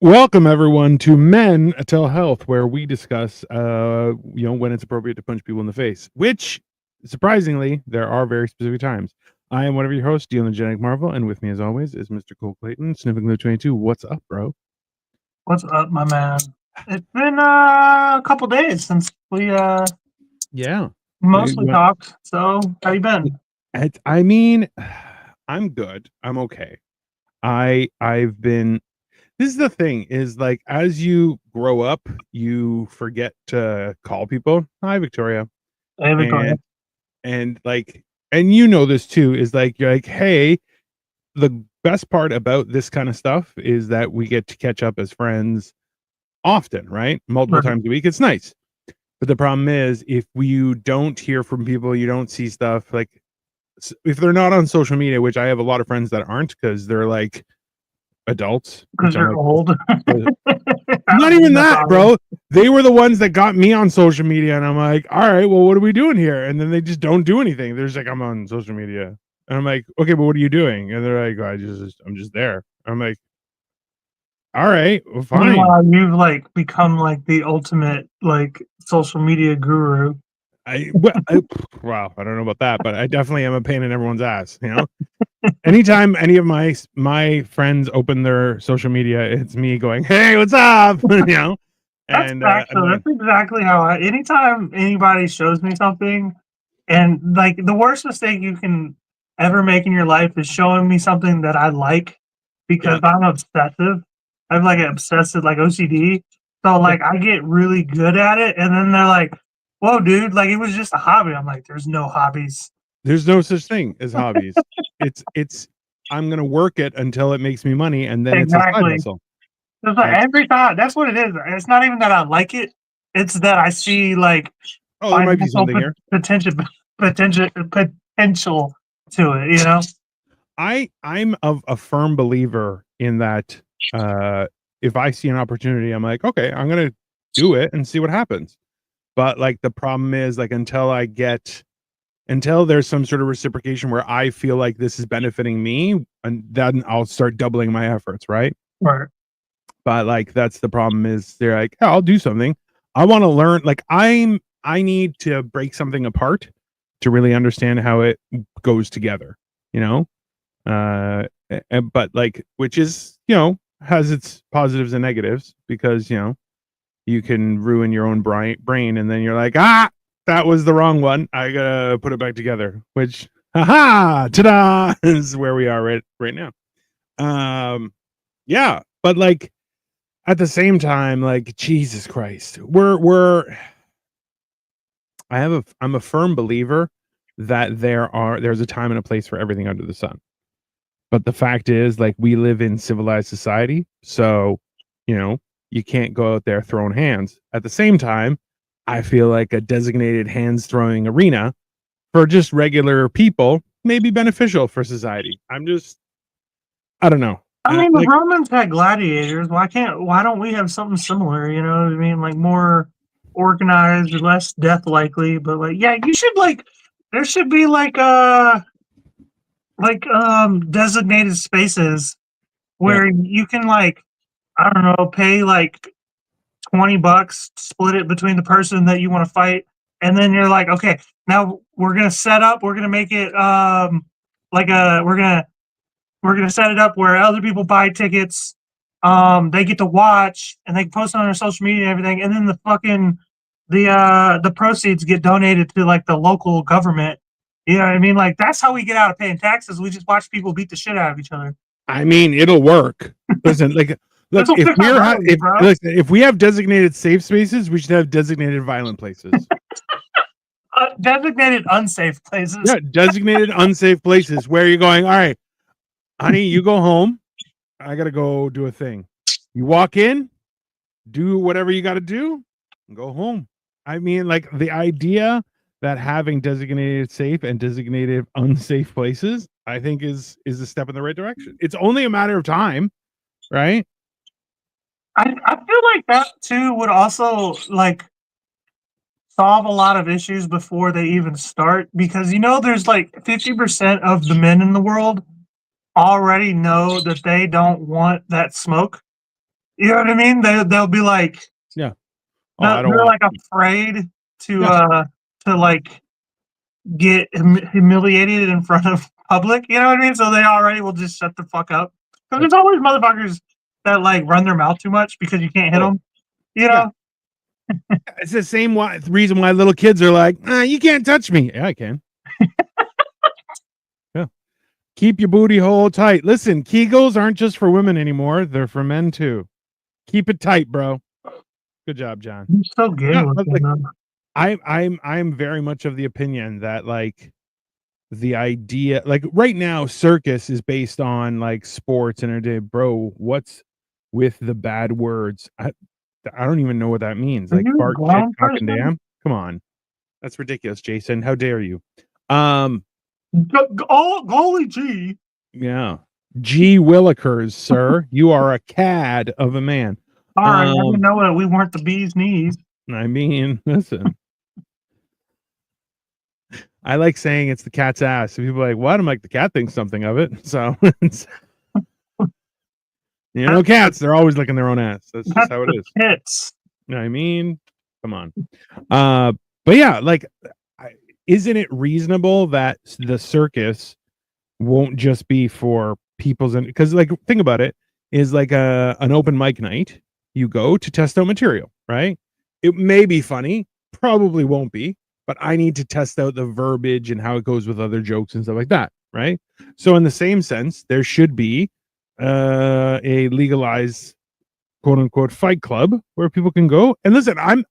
Welcome everyone to Men Tell Health, where we discuss, when it's appropriate to punch people in the face. Which, surprisingly, there are very specific times. I am one of your hosts, Dealing Genetic Marvel, and with me, as always, is Mr. Cole Clayton, Sniffing Glue 22. What's up, bro? What's up, my man? It's been a couple days since we Yeah, mostly talked. So how you been? I mean, I'm good. I'm okay. I've been. This is the thing: is like as you grow up, you forget to call people. Hi, Victoria. Hey, Victoria. and and like and you know this too, is like you're like, hey, the best part about this kind of stuff is that we get to catch up as friends often, right? Multiple Right. times a week. It's nice. But the problem is, if you don't hear from people, you don't see stuff, like if they're not on social media, which I have a lot of friends that aren't, because they're like adults, which Because I'm you're like, old. "Uh, I not mean, even that's that, obvious. bro. They were the ones that got me on social media, and I'm like, all right, well, what are we doing here? And then they just don't do anything. They're just like, I'm on social media, and I'm like, okay, but what are you doing? And they're like, I'm just there. I'm like, all right, well, fine. Meanwhile, you've like become like the ultimate like social media guru. Wow, I don't know about that, but I definitely am a pain in everyone's ass. Anytime any of my friends open their social media, it's me going, hey, what's up? That's And facts though. annoying. That's exactly how anytime anybody shows me something, and like the worst mistake you can ever make in your life is showing me something that I like because Yeah, I'm obsessive. I have like an obsessive like OCD. So yeah. like I get really good at it and then they're like, whoa, dude, like it was just a hobby. I'm like, there's no hobbies. There's no such thing as hobbies. It's I'm gonna work it until it makes me money, and then it's a side Exactly. hustle. It's like That's every time that's what it is. It's not even that I like it. It's that I see like oh, there might be financial something here. potential to it, you know? I'm of a firm believer in that. uh if I see an opportunity, I'm like, okay, I'm gonna do it and see what happens. But like the problem is, like, until there's some sort of reciprocation where I feel like this is benefiting me, and then I'll start doubling my efforts, right? Right. But like that's the problem, is they're like, "Yeah, I'll do something. I want to learn." Like I need to break something apart to really understand how it goes together, you know? But like, which is, has its positives and negatives, because, you can ruin your own brain, and then you're like, that was the wrong one. I gotta put it back together, which, haha, ta-da, is where we are right now. Yeah, but like, at the same time, like, Jesus Christ, I'm a firm believer that there's a time and a place for everything under the sun. But the fact is, like, we live in civilized society, so, you know, you can't go out there throwing hands. At the same time, I feel like a designated hands throwing arena for just regular people may be beneficial for society. I don't know. I mean, the Like, Romans had gladiators. Why don't we have something similar? You know what I mean? Like more organized, less death likely, but like, yeah, you should like, there should be designated spaces yeah, where you can like, I don't know, pay like $20, split it between the person that you want to fight, and then you're like, okay, now we're gonna make it like a we're gonna set it up where other people buy tickets, they get to watch and they post it on their social media and everything, and then the proceeds get donated to like the local government. You know what I mean? Like that's how we get out of paying taxes. We just watch people beat the shit out of each other. I mean, it'll work. Listen, like, look, This will fix our roads, bro. if we have designated safe spaces, we should have designated violent places. Designated unsafe places. Yeah, designated unsafe places where you're going, all right, honey, you go home. I gotta go do a thing. You walk in, do whatever you gotta do, and go home. I mean, like, the idea that having designated safe and designated unsafe places, I think is a step in the right direction. It's only a matter of time, right? I feel like that too would also like solve a lot of issues before they even start because you know there's like 50% of the men in the world already know that they don't want that smoke. You know what I mean? They'll be like, Oh, I don't they're want. like afraid to Yeah. like get humiliated in front of public. You know what I mean? So they already will just shut the fuck up. Because there's always motherfuckers that like run their mouth too much because you can't hit Oh, them. You yeah. know? It's the same reason why little kids are like, you can't touch me. Yeah, I can. Yeah. Keep your booty hole tight. Listen, Kegels aren't just for women anymore. They're for men too. Keep it tight, bro. Good job, John. You're so gay Yeah, but looking like, though. I'm very much of the opinion that like the idea, like right now, circus is based on like sports and entertainment. Bro, what's with the bad words? I don't even know what that means. Are Like you a fart, shit, grown cock, and person? damn. Come on, that's ridiculous, Jason. How dare you? Um, Golly gee. yeah. Gee Willikers, sir, you are a cad of a man. Sorry, I didn't know that we weren't the bee's knees. I mean, listen. I like saying it's the cat's ass. So people are like, what? I'm like, the cat thinks something of it. So, cats, they're always licking their own ass. That's just That's how it the is. tits. I mean, come on. But yeah, like, isn't it reasonable that the circus won't just be for people's, because like, think about it, is like an open mic night. You go to test out material, right? It may be funny, probably won't be, but I need to test out the verbiage and how it goes with other jokes and stuff like that, right? So in the same sense, there should be a legalized quote unquote fight club where people can go. And listen, I'm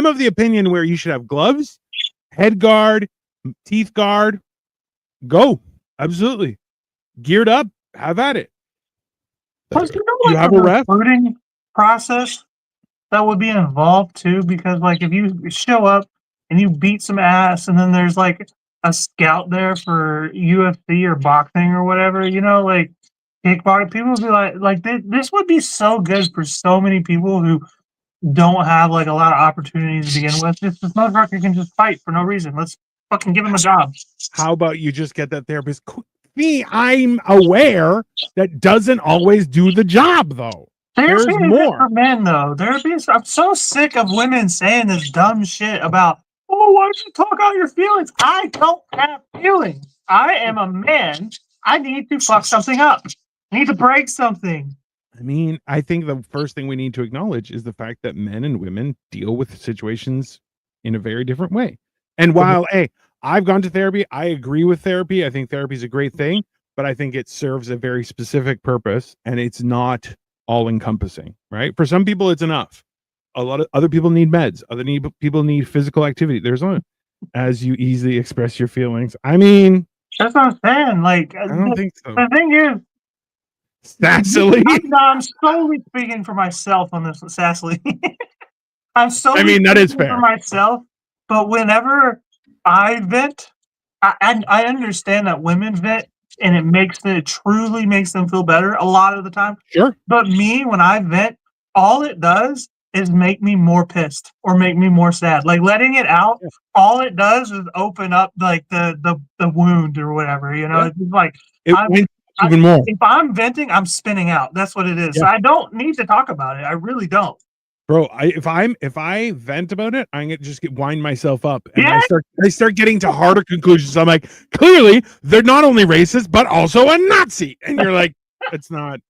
of the opinion where you should have gloves, head guard, teeth guard. Go. Absolutely. Geared up, have at it. Plus, You have the a ref? recruiting process that would be involved too, because like if you show up and you beat some ass, and then there's like a scout there for UFC or boxing or whatever, like kickboxing, people would be like this would be so good for so many people who don't have like a lot of opportunities to begin with. This motherfucker can just fight for no reason. Let's fucking give him a job. How about you just get that therapist? Me, I'm aware that doesn't always do the job though. There's Therapy isn't more. for men though. I'm so sick of women saying this dumb shit about, oh, why don't you talk out your feelings? I don't have feelings. I am a man. I need to fuck something up. I need to break something. I mean, I think the first thing we need to acknowledge is the fact that men and women deal with situations in a very different way. And while, hey, I've gone to therapy, I agree with therapy. I think therapy is a great thing, but I think it serves a very specific purpose and it's not all encompassing, right? For some people, it's enough. A lot of other people need meds. People need physical activity. There's one as you easily express your feelings. I mean, that's what I'm saying. Like, I don't think so. the thing is, Sassily. I'm solely speaking for myself on this, Sassily. I'm solely I mean, that is speaking fair. for myself, but whenever I vent, I understand that women vent and it truly makes them feel better a lot of the time. Sure. But me, when I vent, all it does is make me more pissed or make me more sad. Like letting it out, all it does is open up like the wound or whatever. It's just like it went even more. If I'm venting, I'm spinning out. That's what it is. So I don't need to talk about it. I really don't. Bro, if I vent about it, I'm gonna just wind myself up, and I start getting to harder conclusions. I'm like, clearly they're not only racist but also a Nazi, and you're like, it's not.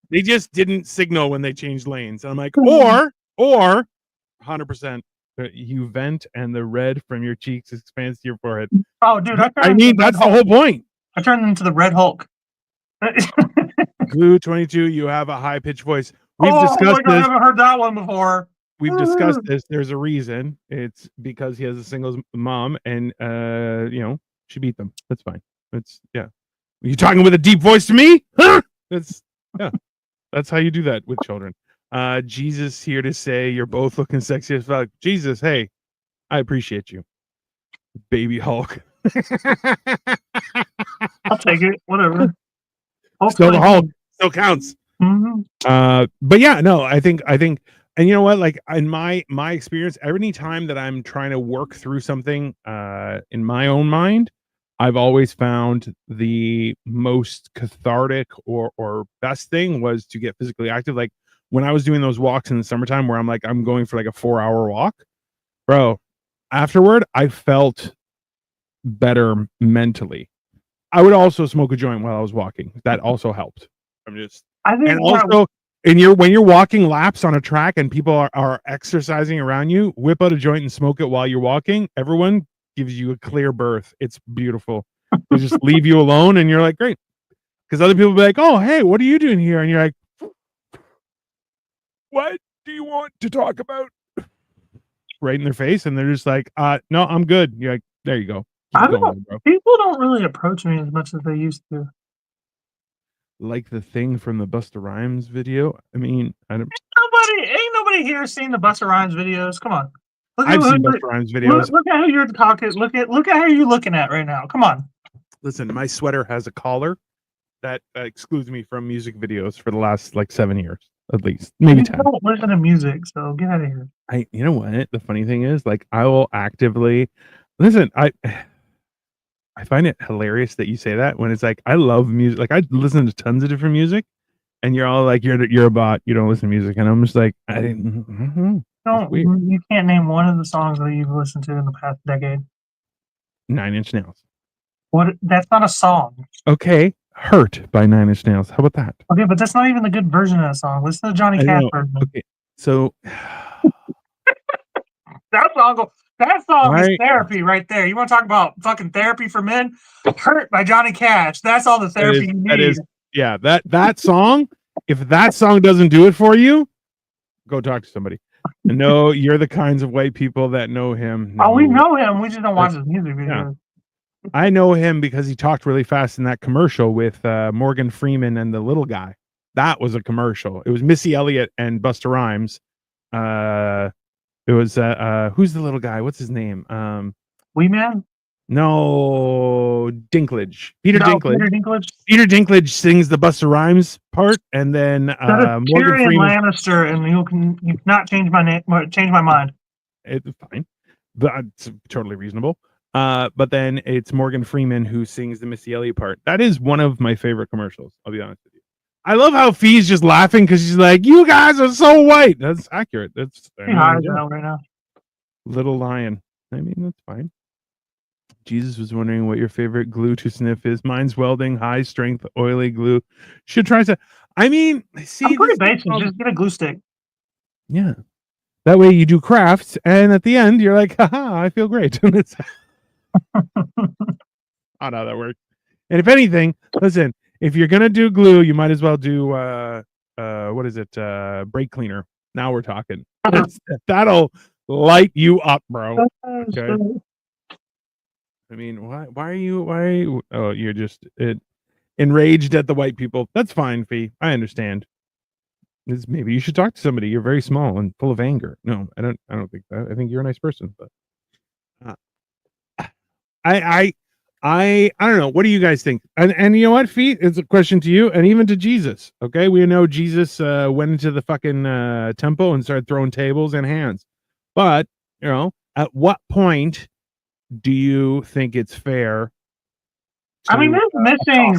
They just didn't signal when they changed lanes. And I'm like, or 100%, you vent and the red from your cheeks expands to your forehead. Oh, dude, I mean that's the whole point. I turned into the Red Hulk. Glue 22, you have a high pitched voice. We've discussed this. I haven't heard that one before. We've discussed this. There's a reason. It's because he has a single mom, and she beat them. That's fine. It's Are you talking with a deep voice to me? Huh? That's how you do that with children. Jesus here to say you're both looking sexy as fuck. Jesus, hey, I appreciate you, baby Hulk. I'll take it. Whatever. Still the Hulk. Still counts. Mm-hmm. But yeah, no, I think, and you know what? Like in my experience, every time that I'm trying to work through something in my own mind, I've always found the most cathartic or best thing was to get physically active. Like when I was doing those walks in the summertime where I'm going for like a 4-hour walk, bro, afterward I felt better mentally. I would also smoke a joint while I was walking. That also helped. I think And also when you're walking laps on a track and people are exercising around you, whip out a joint and smoke it while you're walking. Everyone gives you a clear berth. It's beautiful. They just leave you alone and you're like, great. Because other people be like, oh, hey, what are you doing here? And you're like, what do you want to talk about? Right in their face. And they're just like, no, I'm good. You're like, there you go. Keep going, bro. People don't really approach me as much as they used to. Like the thing from the Busta Rhymes video. I mean, Ain't nobody here seen the Busta Rhymes videos. Come on. I've seen Busta Rhymes videos. Look at who you're talking. Look at who you're looking at right now. Come on. Listen, my sweater has a collar that excludes me from music videos for the last like 7 years, at least, maybe 10. I don't listen to music, so get out of here. You know what? The funny thing is, like, I will actively listen. I find it hilarious that you say that when it's like I love music. Like I listen to tons of different music, and you're all like, you're a bot. You don't listen to music, and I'm just like, I didn't. You can't name one of the songs that you've listened to in the past decade. 9 Inch Nails. What? That's not a song. Okay, Hurt by 9 Inch Nails. How about that? Okay, but that's not even the good version of that song. Listen to Johnny Cash version. Okay, so that song is therapy right there. You want to talk about fucking therapy for men? Hurt by Johnny Cash. That's all the therapy you need. That song. If that song doesn't do it for you, go talk to somebody. No, you're the kinds of white people that know him. No. Oh, we know him. We just don't watch his music videos. Yeah. I know him because he talked really fast in that commercial with Morgan Freeman and the little guy. That was a commercial. It was Missy Elliott and Busta Rhymes. It was who's the little guy? What's his name? Wee Man? No, Dinklage. Peter Dinklage. Peter Dinklage sings the Busta Rhymes part, and then Morgan Freeman. Lannister, and you cannot change my name. Change my mind. It's fine. That's totally reasonable. But then it's Morgan Freeman who sings the Missy Elliott part. That is one of my favorite commercials. I'll be honest with you. I love how Fee's just laughing because she's like, "You guys are so white." That's accurate. That's right now. Little Lion. I mean, that's fine. Jesus was wondering what your favorite glue to sniff is. Mine's welding, high strength, oily glue. Should try to. I mean, see, I'm pretty basic. Just get a glue stick. Yeah, that way you do crafts, and at the end, you're like, "Haha, I feel great." I don't know how that works. And if anything, listen. If you're gonna do glue, you might as well do what is it? Brake cleaner. Now we're talking. That'll light you up, bro. Okay. I mean, why are you? Oh, you're just enraged at the white people. That's fine, Fee. I understand. Maybe you should talk to somebody. You're very small and full of anger. No, I don't think that. I think you're a nice person, but I don't know. What do you guys think? And you know what, Feet? It's a question to you and even to Jesus. Okay, we know Jesus went into the fucking temple and started throwing tables and hands. But you know, at what point do you think it's fair? I mean,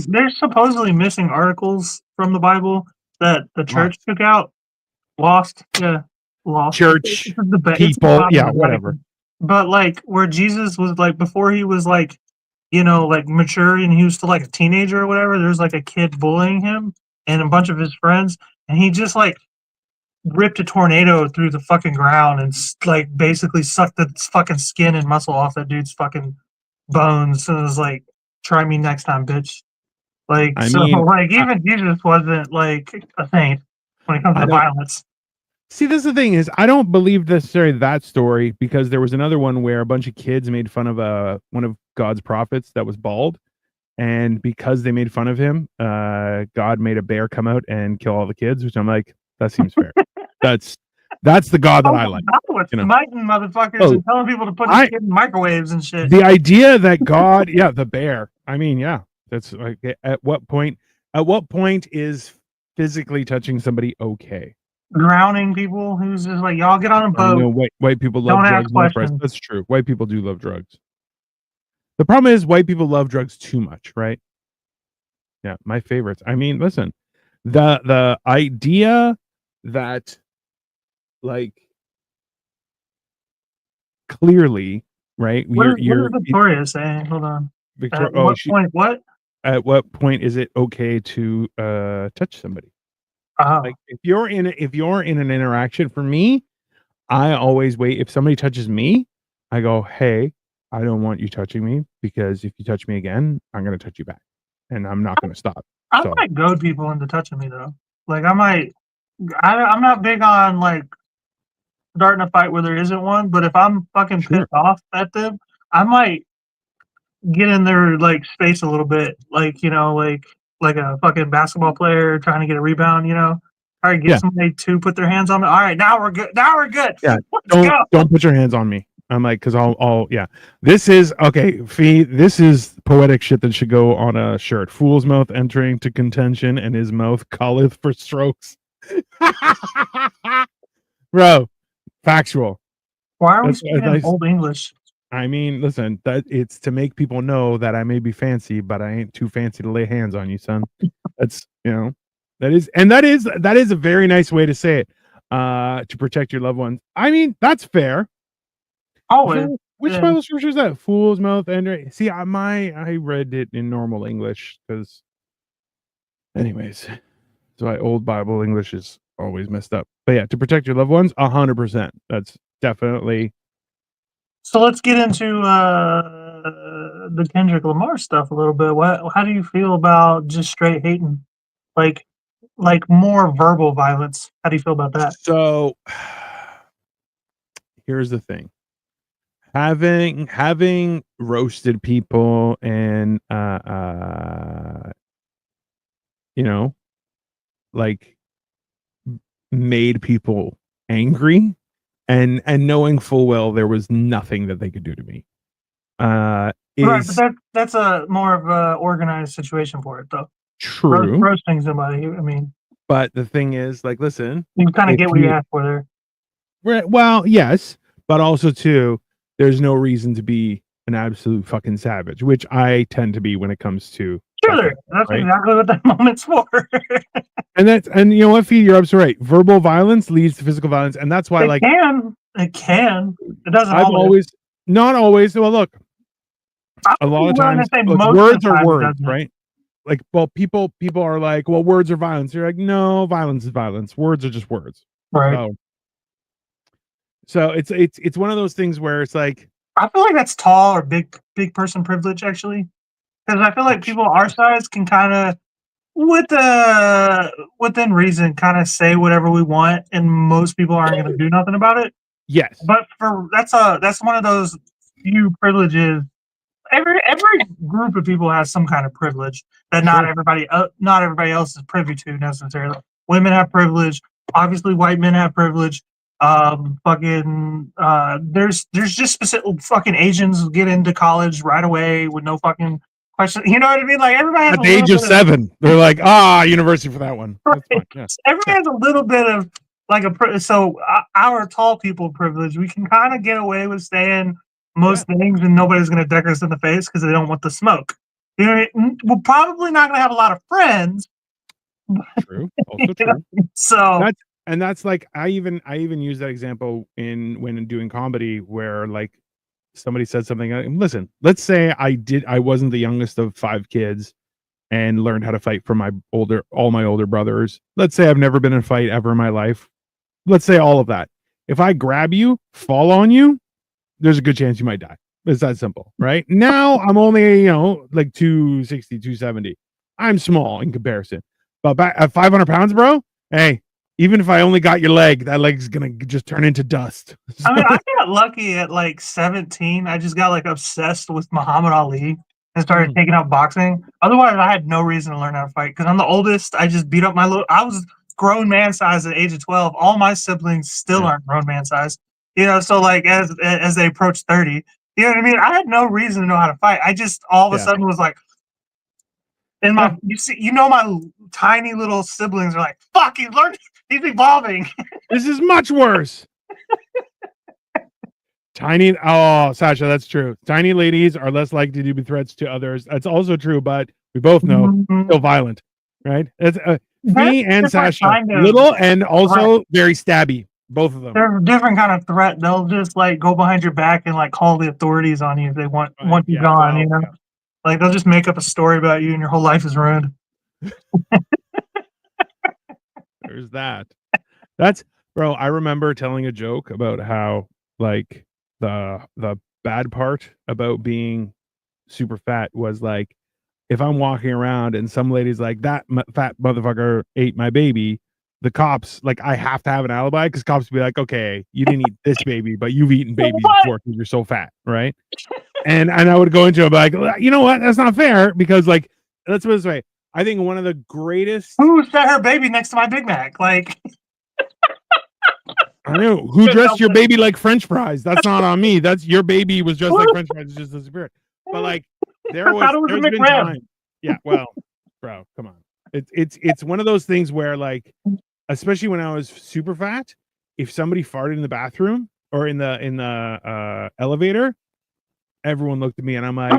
there's supposedly missing articles from the Bible that the church took out, lost. Church people, yeah, whatever. But like where Jesus was like before he was like, you know, like mature and he was still like a teenager or whatever, there's like a kid bullying him and a bunch of his friends, and he just like ripped a tornado through the fucking ground and like basically sucked the fucking skin and muscle off that dude's fucking bones and was like, try me next time, bitch. Like, even Jesus wasn't like a saint when it comes to violence. See, this is the thing is I don't believe necessarily that story because there was another one where a bunch of kids made fun of one of God's prophets that was bald, and because they made fun of him, God made a bear come out and kill all the kids, which I'm like, that seems fair. That's the God that I like. Smiting motherfuckers and telling people to put his kid in microwaves and shit. The idea that God, the bear. I mean, yeah, that's like at what point is physically touching somebody okay? Drowning people who's just like, y'all get on a boat. You know, white people love drugs. That's true. White people do love drugs. The problem is white people love drugs too much, right? Yeah, my favorites. I mean, listen, the idea that, like, clearly, right? What is Victoria saying? Hold on. Victoria. At Oh, what point? What? at what point is it okay to touch somebody? Oh, Like, if you're in an interaction, for me, I always wait. If somebody touches me, I go, "Hey, I don't want you touching me, because if you touch me again, I'm gonna touch you back, and I'm not gonna stop." I So might goad people into touching me though. Like I might. I'm not big on like starting a fight where there isn't one. But if I'm fucking sure, pissed off at them, I might get in their like space a little bit. Like like a fucking basketball player trying to get a rebound. All right, get yeah, somebody to put their hands on me. All right, now we're good. Now we're good. yeah. Let's go. Don't put your hands on me. I'm like, because I'll yeah. This is okay, Fee. This is poetic shit that should go on a shirt. Fool's mouth entering to contention, and his mouth calleth for strokes. Bro, factual. Why are we That's speaking in old English? I mean, listen, that it's to make people know that I may be fancy, but I ain't too fancy to lay hands on you, son. That's that is a very nice way to say it. To protect your loved ones. I mean, that's fair. Always. Which Yeah. Bible scripture is that? Fool's mouth and see, I read it in normal English because, anyways, so my old Bible English is always messed up. But yeah, to protect your loved ones, 100%. That's definitely. So let's get into the Kendrick Lamar stuff a little bit. How do you feel about just straight hating, like more verbal violence? How do you feel about that? So here's the thing. Having roasted people and like made people angry, and knowing full well there was nothing that they could do to me. Right, but that's a more of a organized situation for it, though. True. Roasting somebody, I mean, but the thing is, like, listen, you kind of if get what you asked for there. well, yes, but also too, there's no reason to be an absolute fucking savage, which I tend to be when it comes to Sure, that's right? exactly what that moment's for. And you know what, Fee, you're absolutely right. Verbal violence leads to physical violence, and that's why, It can. It doesn't I've always, not always. Well, look, a lot of times, look, words are words, right? Like, well, people are like, well, words are violence. You're like, no, violence is violence. Words are just words. Right. So it's one of those things where it's like, I feel like that's tall or big person privilege, actually, because I feel like people our size can kind of, within reason, kind of say whatever we want, and most people aren't going to do nothing about it. yes, But that's one of those few privileges. Every group of people has some kind of privilege that not everybody else is privy to necessarily. Women have privilege. Obviously, white men have privilege. There's just specific fucking Asians get into college right away with no fucking question. You know what I mean? Like everybody has at the age of 7, they're like, university for that one. Right. That's fine. Yeah. Everybody has a little bit of like our tall people privilege. We can kind of get away with saying most things, and nobody's going to deck us in the face because they don't want the smoke. You know what I mean? We're probably not going to have a lot of friends. True. Also true. So that's like, I even use that example when doing comedy, where like somebody said something. Listen, let's say I wasn't the youngest of 5 kids and learned how to fight from all my older brothers. Let's say I've never been in a fight ever in my life. Let's say all of that. If I grab you, fall on you, there's a good chance you might die. It's that simple, right? Now I'm only, like 260, 270. I'm small in comparison. But back at 500 pounds, bro, hey, even if I only got your leg, that leg's gonna just turn into dust. I mean, I got lucky at like 17. I just got like obsessed with Muhammad Ali and started taking up boxing. Otherwise, I had no reason to learn how to fight because I'm the oldest. I just beat up I was grown man size at the age of 12. All my siblings still aren't grown man size. So like as they approach 30, you know what I mean? I had no reason to know how to fight. I just all of a sudden was like, and my my tiny little siblings are like, fuck, he's evolving. This is much worse. Sasha, that's true. Tiny ladies are less likely to be threats to others. That's also true, but we both know still violent, right? me and different Sasha, kind of little and also very stabby, both of them. They're a different kind of threat. They'll just like go behind your back and like call the authorities on you if they want you gone. well, you know, like they'll just make up a story about you and your whole life is ruined. There's that. That's bro. I remember telling a joke about how like the bad part about being super fat was like if I'm walking around and some lady's like that fat motherfucker ate my baby, the cops like I have to have an alibi because cops will be like, okay, you didn't eat this baby, but you've eaten babies before because you're so fat, right? And I would go into it like, you know what? That's not fair because like let's put it this way. I think one of the greatest. Who set her baby next to my Big Mac? Like, I know who dressed your baby like French fries. That's not on me. That's your baby was dressed like French fries. It's just the spirit. But like, there's been time. Yeah, well, bro, come on. It's one of those things where like, especially when I was super fat, if somebody farted in the bathroom or in the elevator, everyone looked at me and I'm like,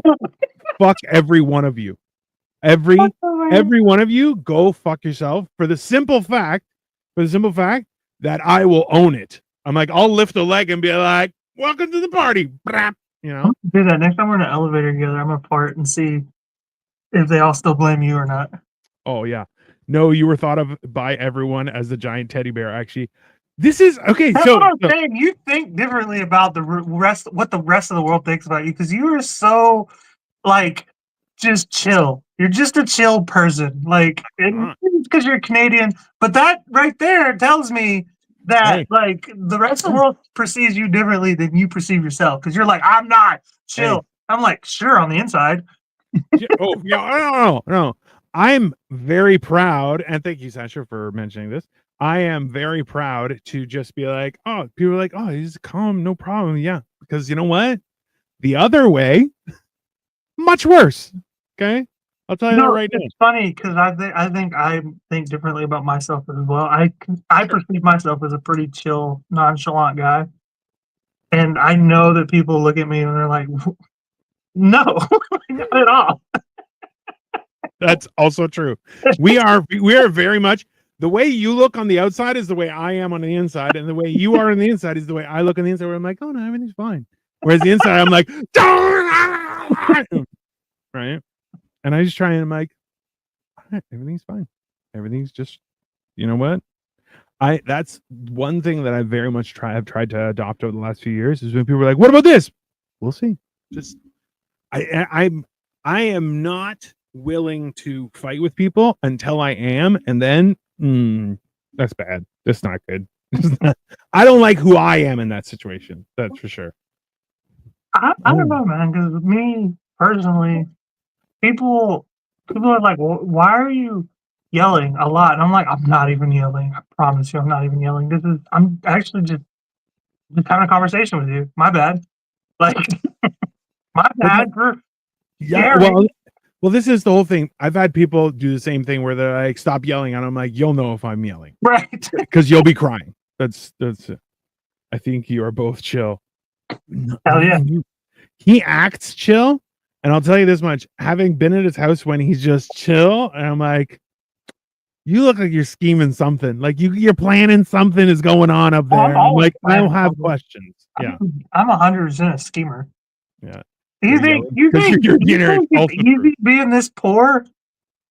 fuck every one of you. Every one of you, go fuck yourself for the simple fact that I will own it. I'm like, I'll lift a leg and be like, welcome to the party. You know? Do that next time we're in an elevator together. I'm gonna part and see if they all still blame you or not. Oh yeah. No, you were thought of by everyone as the giant teddy bear. Actually, this is okay. That's so what I'm saying. You think differently about the rest, what the rest of the world thinks about you, because you are so like just chill. You're just a chill person, like because you're Canadian. But that right there tells me that like the rest of the world perceives you differently than you perceive yourself. Because you're like, I'm not chill. I'm like, sure, on the inside. Oh yeah, no. I'm very proud, and thank you, Sasha, for mentioning this. I am very proud to just be like, oh, people are like, oh, he's calm, no problem. Yeah, because you know what? The other way, much worse. Okay, I'll tell you that right now. It's funny because I think differently about myself as well. I perceive myself as a pretty chill, nonchalant guy, and I know that people look at me and they're like, no, not at all. That's also true. We are very much the way you look on the outside is the way I am on the inside, and the way you are on the inside is the way I look on the inside. Where I'm like, oh no, everything's fine. Whereas the inside, I'm like, right? And I just try and I'm like, everything's fine. Everything's just, you know what? That's one thing that I very much have tried to adopt over the last few years is when people are like, what about this? We'll see. Just I am not willing to fight with people until I am, and then that's bad. That's not good. I don't like who I am in that situation. That's for sure. I don't know, man. Because me personally, people are like, well, why are you yelling a lot? And I'm like, I'm not even yelling. I promise you, I'm not even yelling. I'm actually just having a conversation with you. My bad. Like, my bad for well, this is the whole thing. I've had people do the same thing where they're like, stop yelling. And I'm like, you'll know if I'm yelling. Right. Because you'll be crying. That's it. I think you are both chill. Hell yeah. He acts chill. And I'll tell you this much, having been at his house when he's just chill, and I'm like, you look like you're scheming something. Like you're planning something is going on up there. I'm like, I don't have questions. Yeah. I'm 100% a schemer. Yeah. You think it's easy being this poor?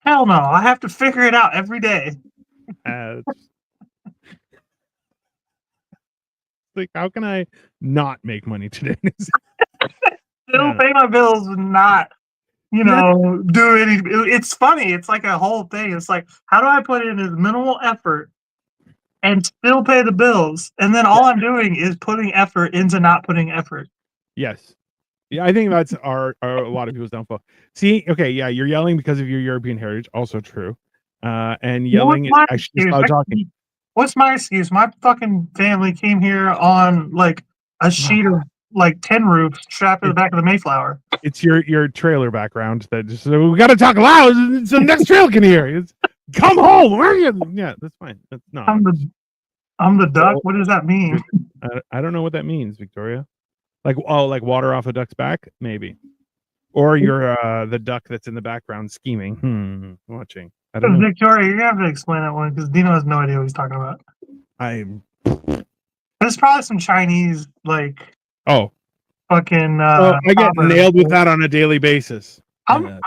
Hell no. I have to figure it out every day. Like, how can I not make money today? Still pay my bills and not, do any. It's funny. It's like a whole thing. It's like, how do I put in as minimal effort and still pay the bills? And then all I'm doing is putting effort into not putting effort. Yes. Yeah, I think that's a lot of people's downfall. See, okay, yeah, you're yelling because of your European heritage, also true. And yelling is actually about talking. What's my excuse? My fucking family came here on like a sheet of like tin roofs strapped to the back of the Mayflower. It's your trailer background that just we got to talk loud so the next trailer can hear. Come home. Where are you? Yeah, that's fine. That's not. I'm the duck. What does that mean? I don't know what that means, Victoria. Like like water off a duck's back, maybe. Or you're the duck that's in the background scheming. Watching. I don't know. Victoria, you're gonna have to explain that one because Dino has no idea what he's talking about. I'm There's probably some Chinese like oh fucking. I get proverb. nailed with that on a daily basis. I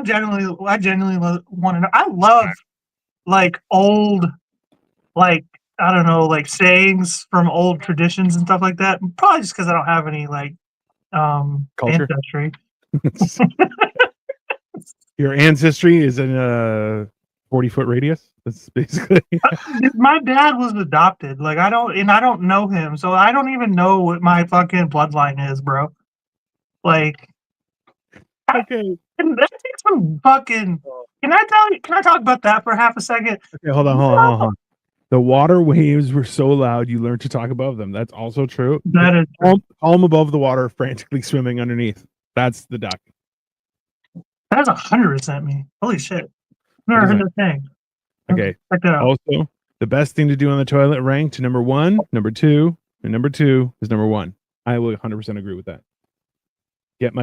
genuinely want to know. I love like old, like I don't know, like sayings from old traditions and stuff like that. Probably just because I don't have any like Culture. ancestry. Your ancestry is in a 40-foot radius. That's basically. My dad was adopted. Like I don't know him, so I don't even know what my fucking bloodline is, bro. Like Okay. that takes some fucking. Can I talk about that for half a second? Okay, hold on. The water waves were so loud you learned to talk above them. That's also true. That is Calm above the water, frantically swimming underneath. That's the duck. that's 100% me. Holy shit! Never heard that thing. Okay. Check that out. Also, the best thing to do on the toilet ranked to number 1, number 2, and number 2 is number 1. I will 100% agree with that. Get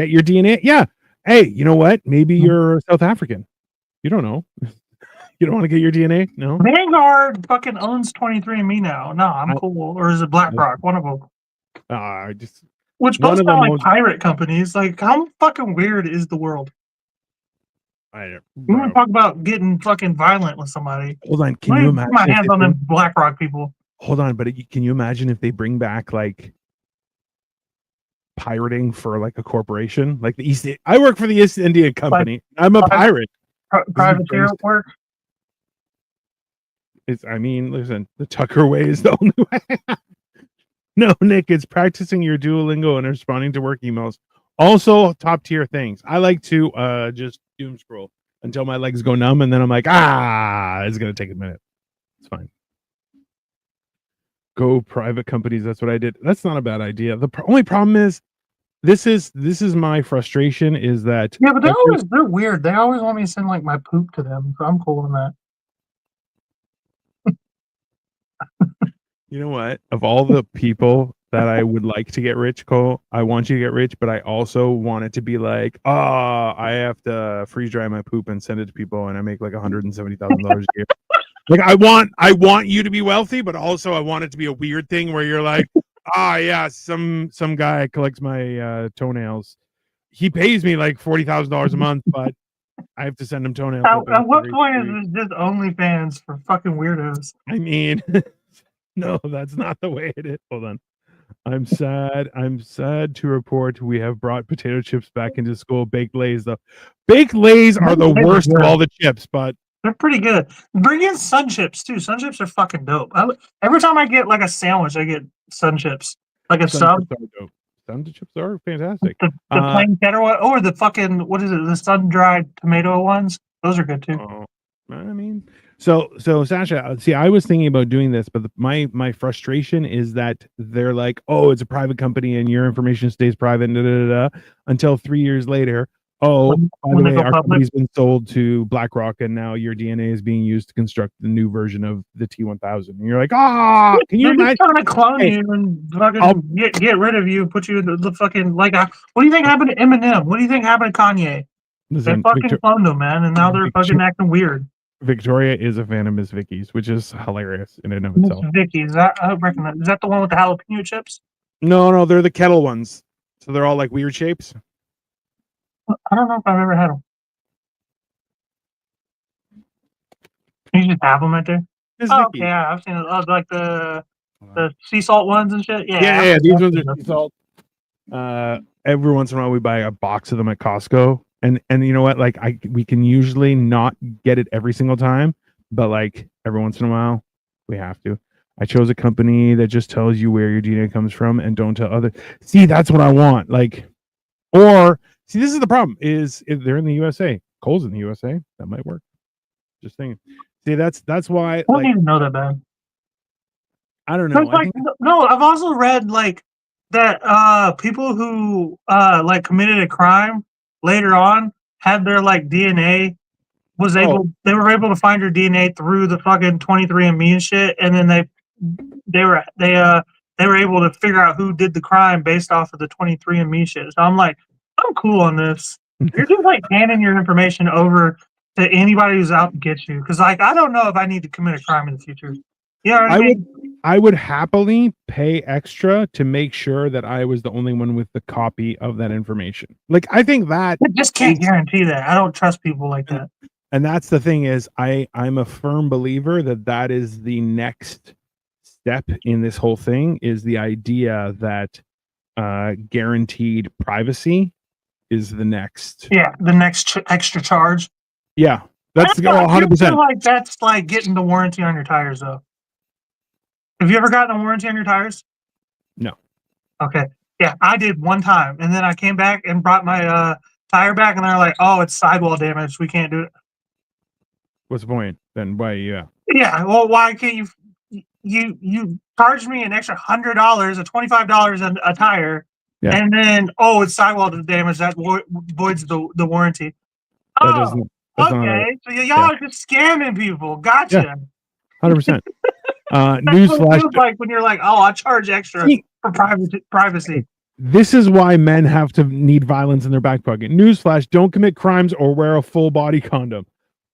your DNA. Yeah. Hey, you know what? Maybe you're South African. You don't know. You don't want to get your DNA? No. Vanguard fucking owns 23andMe now. No, I'm cool. Or is it BlackRock? One of them. Which both sound like pirate companies. Like, how fucking weird is the world? We want to talk about getting fucking violent with somebody. Hold on. Can you imagine? Put my hands on them BlackRock people. Hold on, but can you imagine if they bring back like pirating for like a corporation, like the East? I work for the East India Company. I'm a pirate. Privateer work. Listen, the Tucker way is the only way. No, Nick, it's practicing your Duolingo and responding to work emails. Also, top tier things. I like to just doom scroll until my legs go numb, and then I'm like, it's gonna take a minute. It's fine. Go private companies. That's what I did. That's not a bad idea. The only problem is, this is my frustration is that but they're weird. They always want me to send like my poop to them, so I'm cool on that. You know what? Of all the people that I would like to get rich, Cole, I want you to get rich, but I also want it to be like, I have to freeze dry my poop and send it to people, and I make like $170,000 a year. Like I want you to be wealthy, but also I want it to be a weird thing where you're like, some guy collects my toenails. He pays me like $40,000 a month, but I have to send him toenails. At what point is this just OnlyFans for fucking weirdos? I mean, no, that's not the way it is. Hold on. I'm sad to report we have brought potato chips back into school. Baked Lays, though. Baked Lays are the worst of all the chips, but they're pretty good. Bring in Sun Chips too. Sun Chips are fucking dope. Every time I get like a sandwich, I get Sun Chips, like a sub. Sun Chips are fantastic. The plain cheddar one, or the fucking what is it? The sun dried tomato ones. Those are good too. So Sasha, see, I was thinking about doing this, but my frustration is that they're like, it's a private company and your information stays private, until 3 years later. By the way, our company's been sold to BlackRock, and now your DNA is being used to construct the new version of the T1000. And you're like, can you imagine? Trying to clone you and fucking get rid of you, put you in the fucking what do you think happened to Eminem? What do you think happened to Kanye? They fucking cloned them, man, and now they're fucking acting weird. Victoria is a fan of Miss Vicky's, which is hilarious in and of itself. Miss Vicky's, I recognize. Is that the one with the jalapeno chips? No, they're the kettle ones. So they're all like weird shapes. I don't know if I've ever had them. You just have them right there? Yeah, I've seen it. Like the sea salt ones and shit. Yeah. These ones are sea salt. Every once in a while, we buy a box of them at Costco, and you know what? Like we can usually not get it every single time, but like every once in a while, we have to. I chose a company that just tells you where your DNA comes from and don't tell others. See, that's what I want. See, this is the problem: is if they're in the USA, Cole's in the USA, that might work. Just thinking. See, that's why. I don't even know that bad. I don't know. I've also read like that people who like committed a crime later on had their like DNA they were able to find your DNA through the fucking 23andMe and shit, and then they were able to figure out who did the crime based off of the 23andMe shit. So I'm like, I'm cool on this. You're just like handing your information over to anybody who's out to get you. Because like I don't know if I need to commit a crime in the future. You know what I mean? I would happily pay extra to make sure that I was the only one with the copy of that information. Like I think that I just can't guarantee that. I don't trust people like that. And that's the thing is I'm a firm believer that that is the next step in this whole thing, is the idea that guaranteed privacy is the next. Yeah, the next extra charge. Yeah, that's 100%. Like that's like getting the warranty on your tires, though. Have you ever gotten a warranty on your tires? No. Okay. Yeah, I did one time, and then I came back and brought my tire back, and they're like, "Oh, it's sidewall damage. We can't do it." What's the point then? Why? Yeah. Yeah. Well, why can't you charge me an extra $100 or $25 a tire, and then it's sidewall damage that voids the warranty. That okay. So y'all are just scamming people. Gotcha. 100%. Newsflash. Like when you're like, I charge extra for privacy. This is why men have to need violence in their back pocket. Newsflash: don't commit crimes or wear a full body condom.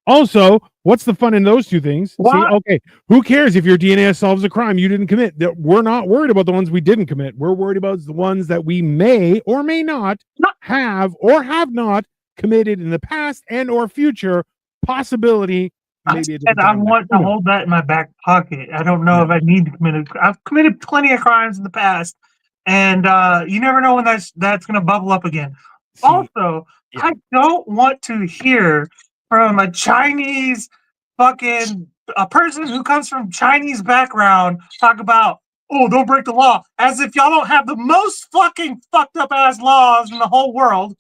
Also, what's the fun in those two things? See, okay, who cares if your DNA solves a crime you didn't commit? We're not worried about the ones we didn't commit. We're worried about the ones that we may or may not have or have not committed in the past and or future. Possibility. Maybe I want to hold that in my back pocket. I don't know if I need to commit. I've committed plenty of crimes in the past, and you never know when that's going to bubble up again. Also, I don't want to hear from a Chinese a person who comes from Chinese background talk about, don't break the law, as if y'all don't have the most fucking fucked up ass laws in the whole world.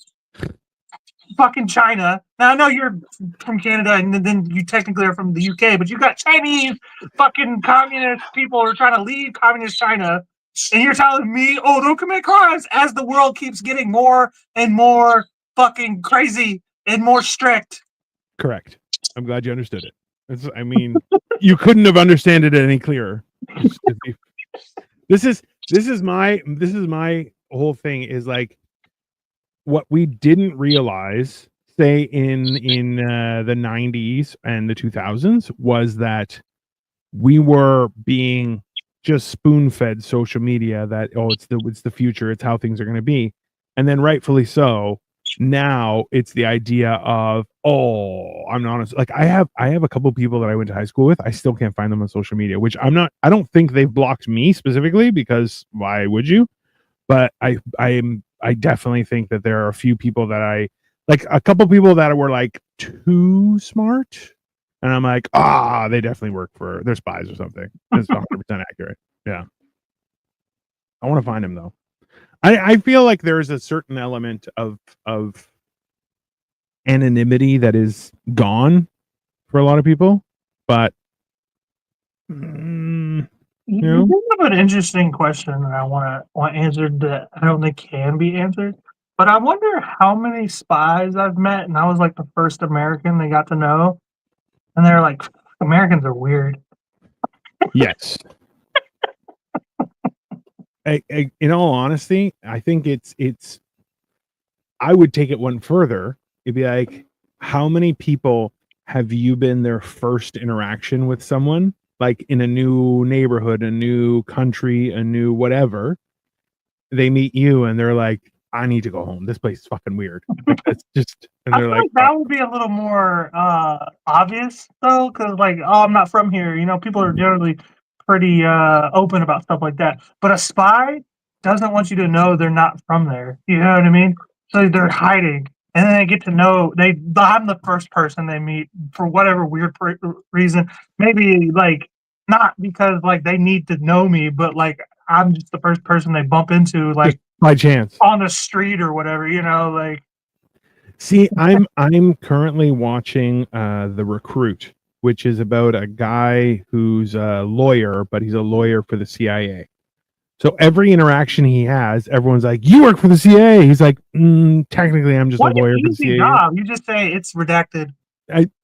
Fucking China. Now I know you're from Canada and then you technically are from the UK, but you got Chinese fucking communist people who are trying to leave communist China, and you're telling me, don't commit crimes, as the world keeps getting more and more fucking crazy and more strict. Correct. I'm glad you understood it. I mean, you couldn't have understood it any clearer. This is my whole thing, is like, what we didn't realize, say in the 90s and the 2000s, was that we were being just spoon-fed social media that it's the future, it's how things are going to be, and then rightfully so. Now it's the idea of, I'm not honest. Like I have a couple of people that I went to high school with. I still can't find them on social media, which I don't think they've blocked me specifically, because why would you? But I definitely think that there are a few people that I like, a couple people that were like too smart, and I'm like, they definitely work for, they're spies or something. It's 100% accurate. Yeah. I want to find him though. I feel like there's a certain element of anonymity that is gone for a lot of people, but you have an interesting question that I want answered that I don't think can be answered. But I wonder how many spies I've met, and I was like the first American they got to know, and they're like, Americans are weird. Yes. In all honesty, I think it's. I would take it one further. It'd be like, how many people have you been their first interaction with someone, like in a new neighborhood, a new country, a new whatever? They meet you and they're like, I need to go home. This place is fucking weird. It's just, and they're like, that would be a little more obvious though, because like, I'm not from here. People are generally pretty open about stuff like that. But a spy doesn't want you to know they're not from there. You know what I mean? So they're hiding, and then they get to know I'm the first person they meet for whatever weird reason. Maybe like not because like they need to know me, but like I'm just the first person they bump into, like by chance on the street or whatever. Like. See, I'm currently watching The Recruit, which is about a guy who's a lawyer, but he's a lawyer for the CIA. So every interaction he has, everyone's like, "You work for the CIA." He's like, "Technically, I'm just a lawyer for the CIA." Job. You just say it's redacted.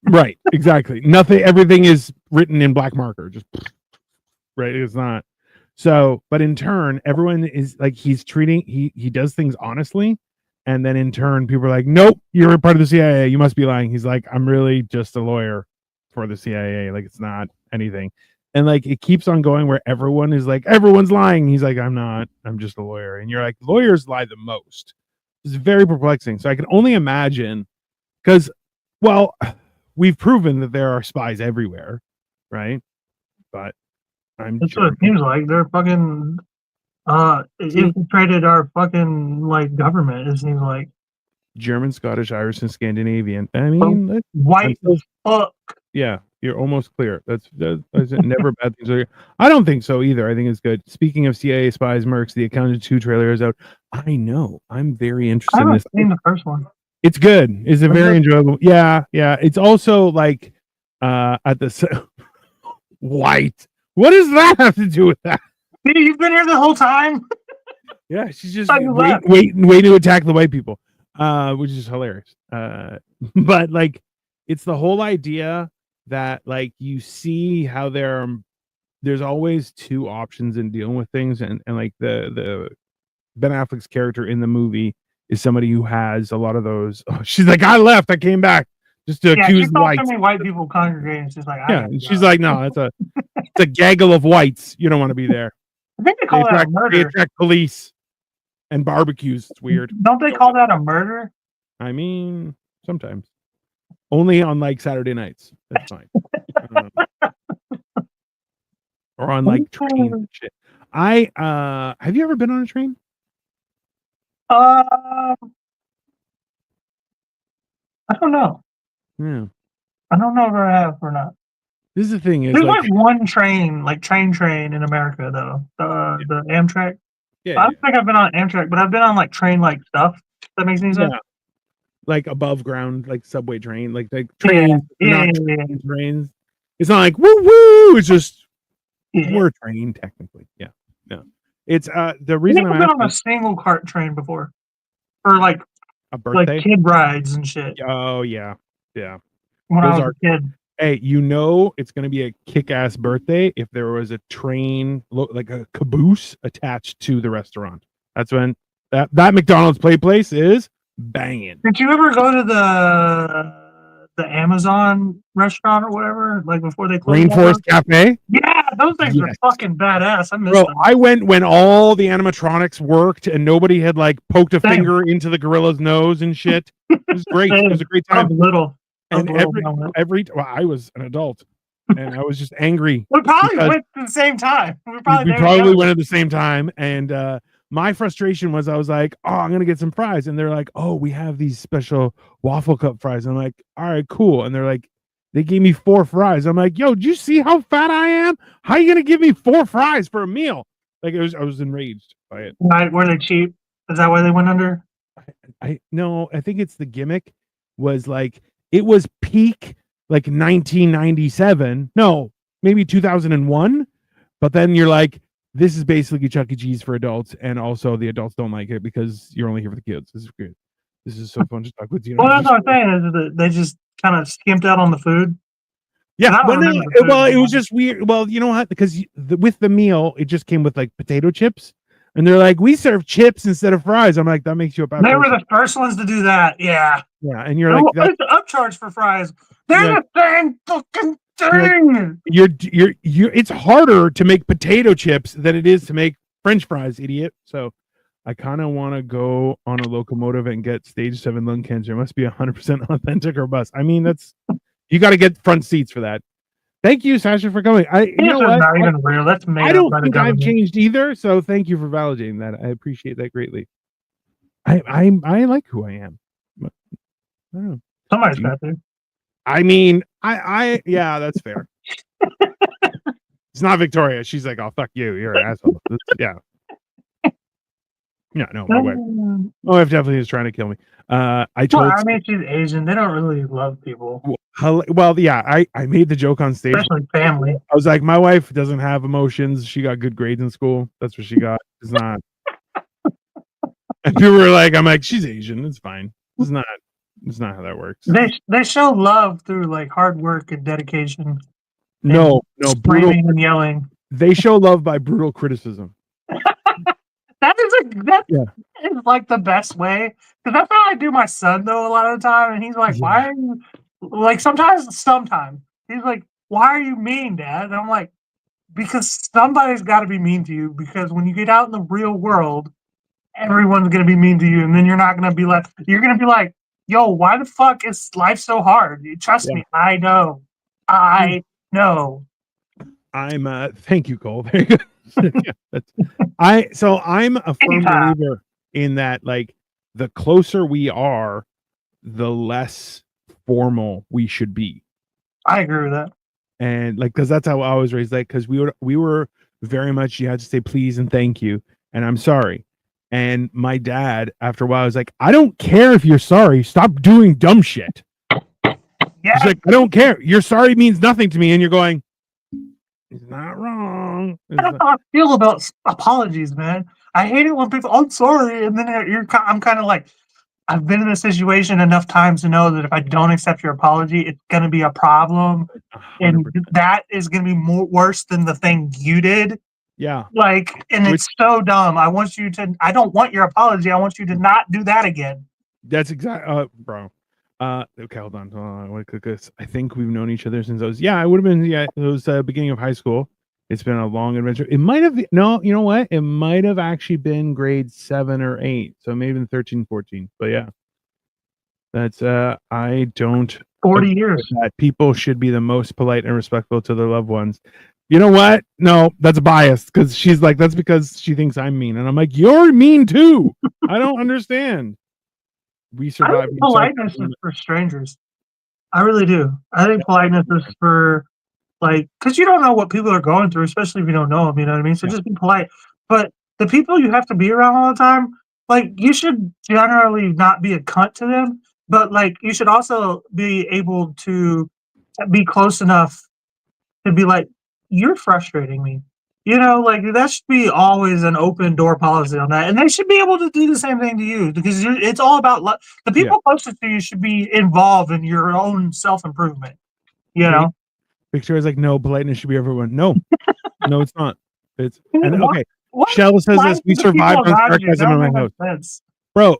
Right, exactly. Nothing. Everything is written in black marker. Just right. It's not. So, but in turn, everyone is like, he does things honestly, And then in turn, people are like, nope, you're a part of the CIA. You must be lying. He's like, I'm really just a lawyer for the CIA. Like, it's not anything. And like, it keeps on going where everyone is like, everyone's lying. He's like, I'm not. I'm just a lawyer. And you're like, lawyers lie the most. It's very perplexing. So I can only imagine because, well, we've proven that there are spies everywhere, right? But That's what it seems like. They're fucking infiltrated our fucking like government. It seems like German, Scottish, Irish, and Scandinavian. I mean, white fuck. Yeah, you're almost clear. That's never bad things. I don't think so either. I think it's good. Speaking of CIA spies, Mercs, the Accountant 2 trailer is out. I know. I'm very interested in this. I haven't seen the first one. It's good. It's a very enjoyable. Yeah, yeah. It's also like at the white. What does that have to do with that? You've been here the whole time. Yeah, she's just wait to attack the white people, which is hilarious. But like, it's the whole idea that like you see how there's always two options in dealing with things, and like the Ben Affleck's character in the movie is somebody who has a lot of those. Oh, she's like, I left, I came back just to accuse whites. So many white people congregating. She's like, she's like, no, it's a gaggle of whites. You don't want to be there. I think they call that a murder. They attract police and barbecues. It's weird. Don't they call that a murder? I mean, sometimes. Only on like Saturday nights. That's fine. Or on like trains and shit. Have you ever been on a train? I don't know. Yeah. I don't know if I have or not. This is the thing is there's like one train, like train in America though. The Amtrak. Yeah. I don't think I've been on Amtrak, but I've been on like train like stuff. That makes any sense. Like above ground, like subway train, like trains, trains. It's not like woo woo. It's just we're a train technically. Yeah, no. It's the reason I've been on a single cart train before, or like a birthday, like kid rides and shit. Oh yeah, yeah. When I was a kid. Hey, you know it's gonna be a kick-ass birthday if there was a train, like a caboose attached to the restaurant. That's when that McDonald's place is banging. Did you ever go to the Amazon restaurant or whatever? Like before they closed Rainforest Cafe? Yeah, those things are fucking badass. I miss them. I went when all the animatronics worked and nobody had like poked a finger into the gorilla's nose and shit. It was great. It was a great time. And I was an adult and I was just angry. We probably went at the same time. We probably went at the same time. And my frustration was I was like, oh, I'm going to get some fries. And they're like, oh, we have these special waffle cup fries. I'm like, all right, cool. And they're like, they gave me 4 fries. I'm like, yo, do you see how fat I am? How are you going to give me 4 fries for a meal? Like I was enraged by it. Were they cheap? Is that why they went under? No, I think it's the gimmick was like, it was peak like 1997. No, maybe 2001. But then you're like, this is basically Chuck E. Cheese for adults, and also the adults don't like it because you're only here for the kids. This is good. This is so fun to talk with you. Well, that's what I'm saying is that they just kind of skimped out on the food. Yeah, it was just weird. Well, you know what? Because with the meal, it just came with like potato chips, and they're like, we serve chips instead of fries. I'm like, that makes you a bad person. They were the first ones to do that. Yeah. Yeah, and you're like, it's an upcharge for fries. They're the same fucking thing. You're it's harder to make potato chips than it is to make French fries, idiot. So I kind of want to go on a locomotive and get stage 7 lung cancer. It must be 100% authentic or bust. I mean, you got to get front seats for that. Thank you, Sasha, for coming. You know what? Not even real. That's made I don't think I've changed either. So thank you for validating that. I appreciate that greatly. I like who I am. I don't know. Somebody's got to. I mean, yeah, that's fair. It's not Victoria. She's like, oh, fuck you. You're an asshole. Yeah. Yeah, no, my wife definitely is trying to kill me. I mean, she's Asian. They don't really love people. Well, yeah, I made the joke on stage. Especially family. I was like, my wife doesn't have emotions. She got good grades in school. That's what she got. It's not. And people were like, I'm like, she's Asian. It's fine. It's not how that works. They show love through like hard work and dedication. No, screaming and yelling. They show love by brutal criticism. That is That Yeah. is like the best way. Because that's how I do my son though a lot of the time. And he's like, Yeah. why are you like sometimes he's like, why are you mean, Dad? And I'm like, because somebody's gotta be mean to you because when you get out in the real world, everyone's gonna be mean to you, and then you're not gonna be like you're gonna be like, yo, why the fuck is life so hard? Trust Yeah. me, I know. I know. I'm thank you, Cole. Very good. Yeah, I'm a firm Anytime. believer in that, like, the closer we are, the less formal we should be. I agree with that. And like, because that's how I was raised, like, because we were very much, you had to say please and thank you and I'm sorry. And my dad, after a while, was like, I don't care if you're sorry, stop doing dumb shit. Yeah. He's like, I don't care, your sorry means nothing to me. And you're going, he's not wrong. I don't know how I feel about apologies, man. I hate it when people, I'm sorry, and then I'm kind of like, I've been in this situation enough times to know that if I don't accept your apology, it's going to be a problem, and 100%. that is going to be worse than the thing you did. Yeah. Like, and it's so dumb. I don't want your apology. I want you to not do that again. That's exactly, bro. Okay, hold on. I want to click this. I think we've known each other since I would have been, it was beginning of high school. It's been a long adventure. It might have, no, you know what? It might have actually been grade 7 or 8. So maybe in 13, 14. But yeah, that's, I don't 40 years. that people should be the most polite and respectful to their loved ones. You know what? No, that's biased because she's like, that's because she thinks I'm mean. And I'm like, you're mean too. I don't understand. We I survived. think politeness is for strangers. I really do. I think politeness is for like, because you don't know what people are going through, especially if you don't know them. You know what I mean? So Yeah. just be polite. But the people you have to be around all the time, like you should generally not be a cunt to them, but like you should also be able to be close enough to be like, you're frustrating me. You know, like that should be always an open door policy on that, and they should be able to do the same thing to you because it's all about the people closest to you should be involved in your own self improvement. You know, Victoria's like, no, politeness should be everyone. No, no, it's not. It's and What- okay. what Shell says Why this. do We the people survived on around you- that sarcasm in don't my make house, sense. bro.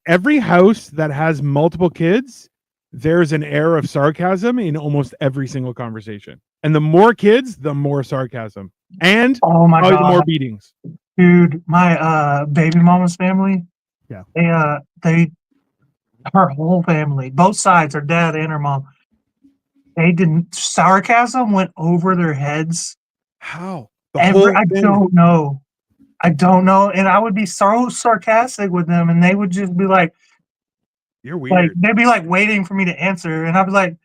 Every house that has multiple kids, there's an air of sarcasm in almost every single conversation. And the more kids, the more sarcasm, and Oh my probably the more god, beatings. dude! My baby mama's family. Yeah. They her whole family, both sides, her dad and her mom. They didn't sarcasm went over their heads. How? The whole I thing. don't know. I don't know. And I would be so sarcastic with them, and they would just be like, You're weird. they'd be like waiting for me to answer, and I'd be like,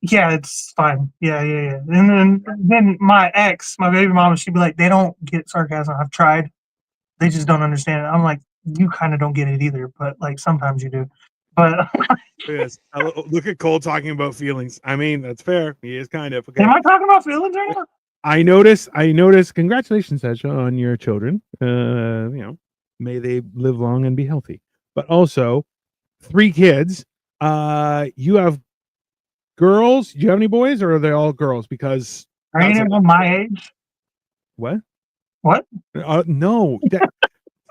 yeah, it's fine. Yeah. And then my ex, my baby mama, she'd be like, they don't get sarcasm. I've tried. They just don't understand it. I'm like, you kind of don't get it either, but like sometimes you do. But Yes. Look at Cole talking about feelings. I mean, that's fair. He is kind of okay. am I talking about feelings right now? I notice. Congratulations, Sasha, on your children. May they live long and be healthy. But also, 3 kids. You have girls. Do you have any boys, or are they all girls? Because Are any of them my age? what? What? No.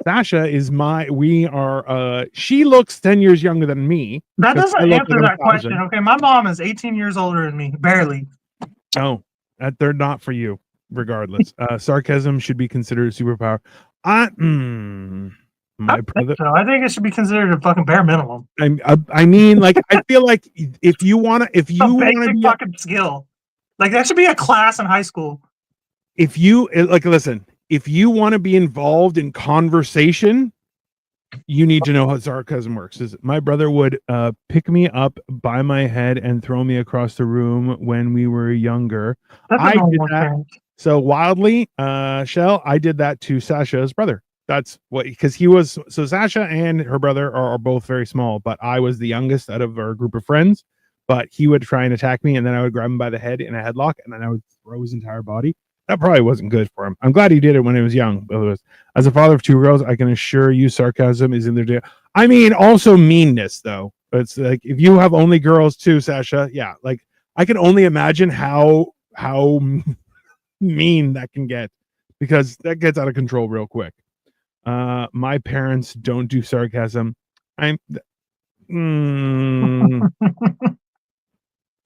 Sasha is we are. She looks 10 years younger than me. That Because I doesn't look answer like that I'm 1,000. question. Okay, my mom is 18 years older than me, barely. No, they're not for you. Regardless, sarcasm should be considered a superpower. My brother. So I think it should be considered a fucking bare minimum. I mean, like, I feel like if you want to A basic fucking skill. Like that should be a class in high school. listen, if you want to be involved in conversation, you need to know how sarcasm works. My brother would pick me up by my head and throw me across the room when we were younger. I did that so wildly, Shell. I did that to Sasha's brother. That's what, because so Sasha and her brother are both very small, but I was the youngest out of our group of friends. But he would try and attack me, and then I would grab him by the head in a headlock, and then I would throw his entire body. That probably wasn't good for him. I'm glad he did it when he was young. But as a father of 2 girls, I can assure you sarcasm is in their day. I mean, also meanness, though. It's like, if you have only girls too, Sasha, yeah, like, I can only imagine how mean that can get, because that gets out of control real quick. My parents don't do sarcasm. I'm. Mm,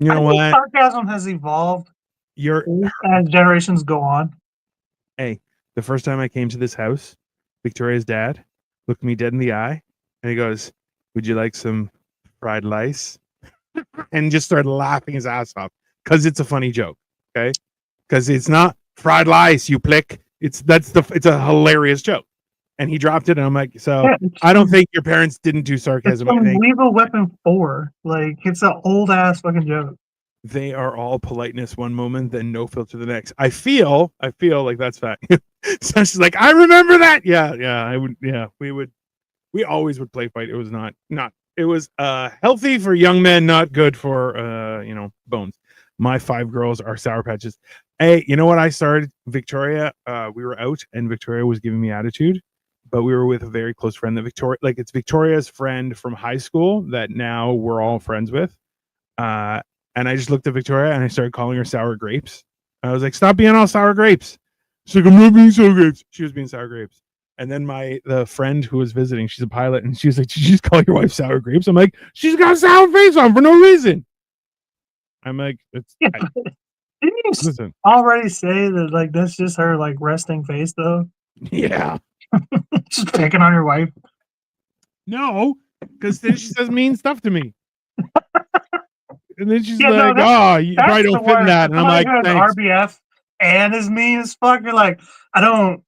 you I know think what? sarcasm has evolved You're. as generations go on. Hey, the first time I came to this house, Victoria's dad looked me dead in the eye, and he goes, "Would you like some fried lice?" And just started laughing his ass off because it's a funny joke. Okay, because it's not fried lice, you plick. It's a hilarious joke. And he dropped it, and I'm like, so Yeah, I don't think your parents didn't do it's sarcasm. I from think Lethal Weapon 4. Like, it's an old ass fucking joke. they are all politeness one moment, then no filter the next. I feel like that's fact. So she's like, I remember that. Yeah, I would. Yeah, we always would play fight. It was not. It was healthy for young men, not good for bones. My 5 girls are sour patches. Hey, you know what? I started Victoria. We were out, and Victoria was giving me attitude, but we were with a very close friend that it's Victoria's friend from high school that now we're all friends with. Uh, and I just looked at Victoria and I started calling her sour grapes. I was like, "Stop being all sour grapes." She's like, "I'm not being sour grapes." She was being sour grapes. And then the friend who was visiting, she's a pilot, and she was like, "Did you just call your wife sour grapes?" I'm like, "She's got a sour face on for no reason." I'm like, Yeah, didn't you listen, already say that, like, that's just her, like, resting face, though? yeah, Just picking on your wife. no, because then she says mean stuff to me, and then she's Yeah, no, like, "Oh, you that's probably the don't fit in worst. that," If and I'm somebody like, who has "Thanks." RBF and is mean as fuck, you're like, Bro.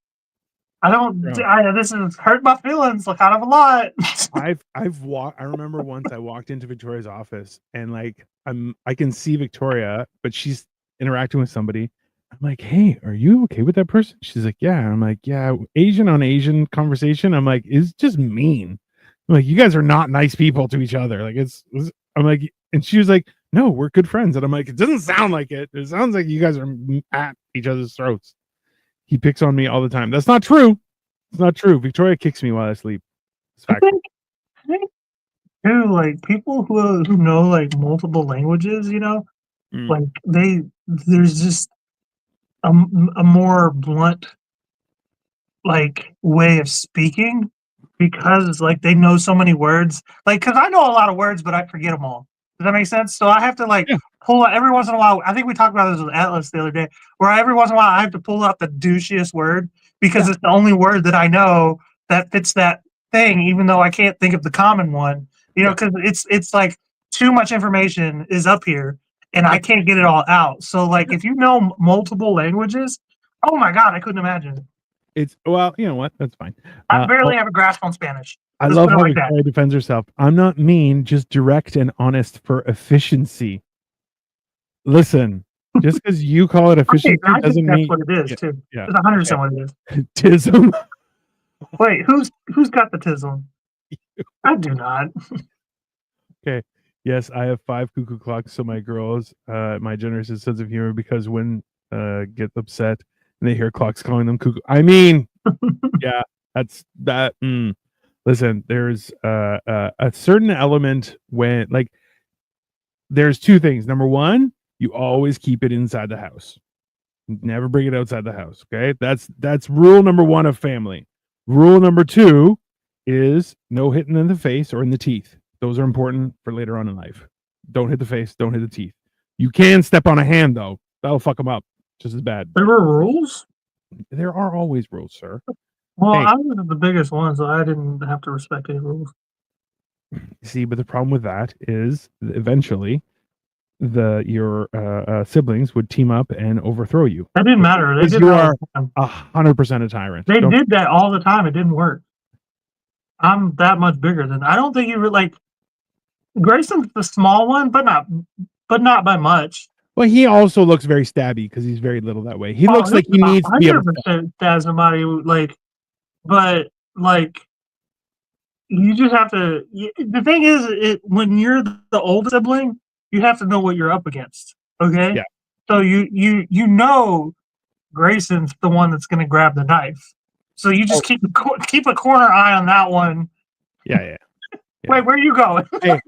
this has hurt my feelings like kind of a lot. I've walked. I remember once I walked into Victoria's office and like I can see Victoria, but she's interacting with somebody. I'm like, "Hey, are you okay with that person?" She's like, "Yeah." I'm like, "Yeah." Asian on Asian conversation. I'm like, "It's just mean." I'm like, "You guys are not nice people to each other." Like I'm like, and she was like, "No, we're good friends." And I'm like, "It doesn't sound like it. It sounds like you guys are at each other's throats." He picks on me all the time. That's not true. It's not true. Victoria kicks me while I sleep. It's I factual. think too, like people who know like multiple languages, Mm. like there's just a more blunt like way of speaking because like they know so many words. Like, because I know a lot of words, but I forget them all. Does that make sense? So I have to like Yeah. pull out every once in a while. I think we talked about this with Atlas the other day, where every once in a while I have to pull out the douchiest word because Yeah. it's the only word that I know that fits that thing, even though I can't think of the common one. Yeah. Because it's like too much information is up here and I Yeah. can't get it all out. So like if you know multiple languages, oh my god, I couldn't imagine. It's well, you know what? That's fine. I Oh, barely have a grasp on Spanish. I Let's love put it how like that. Victoria defends herself. I'm not mean, just direct and honest for efficiency. Listen, just because you call it Okay, efficiency I think doesn't that's mean what it is yeah, too. yeah. It's 100% Okay. what it is. Tism. Wait, who's got the tism? I do not. Okay. Yes, I have 5 cuckoo clocks, so my girls, my generous sense of humor because when get upset and they hear clocks calling them cuckoo. I mean, yeah, that's that. Listen, there's a certain element when like there's 2 things. Number 1, you always keep it inside the house. Never bring it outside the house. Okay, that's rule number 1 of family. Rule number 2 is no hitting in the face or in the teeth. Those are important for later on in life. Don't hit the face. Don't hit the teeth. You can step on a hand though. That'll fuck them up just as bad. There were rules. There are always rules, sir. Well, Hey, I was the biggest one, so I didn't have to respect any rules. see, but the problem with that is eventually your siblings would team up and overthrow you That didn't matter. They because did you that all are the time. 100% a tyrant. They Don't did that all the time. It didn't work. I'm that much bigger than. I don't think you were like Grayson's the small one, but not by much. Well, he also looks very stabby because he's very little that way. He Oh, looks he'll like he needs to be able to fight. 100% stab somebody like, but like you just have to. The thing is, when you're the older sibling, you have to know what you're up against. Okay, Yeah. so you know Grayson's the one that's going to grab the knife, so you Oh, just keep a corner eye on that one. yeah. Wait, where are you going? Hey,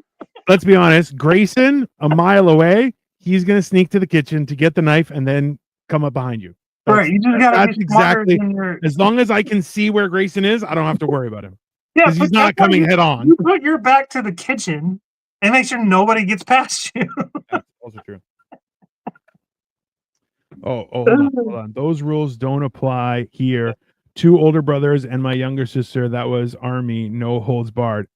let's be honest. Grayson, a mile away, he's gonna sneak to the kitchen to get the knife and then come up behind you. Right, you just gotta That's be smarter exactly. than your. As long as I can see where Grayson is, I don't have to worry about him Yeah, because he's but not that's why coming head on. you put your back to the kitchen and make sure nobody gets past you. That's also true. Oh, hold on. Those rules don't apply here. 2 older brothers and my younger sister. That was Army. No holds barred.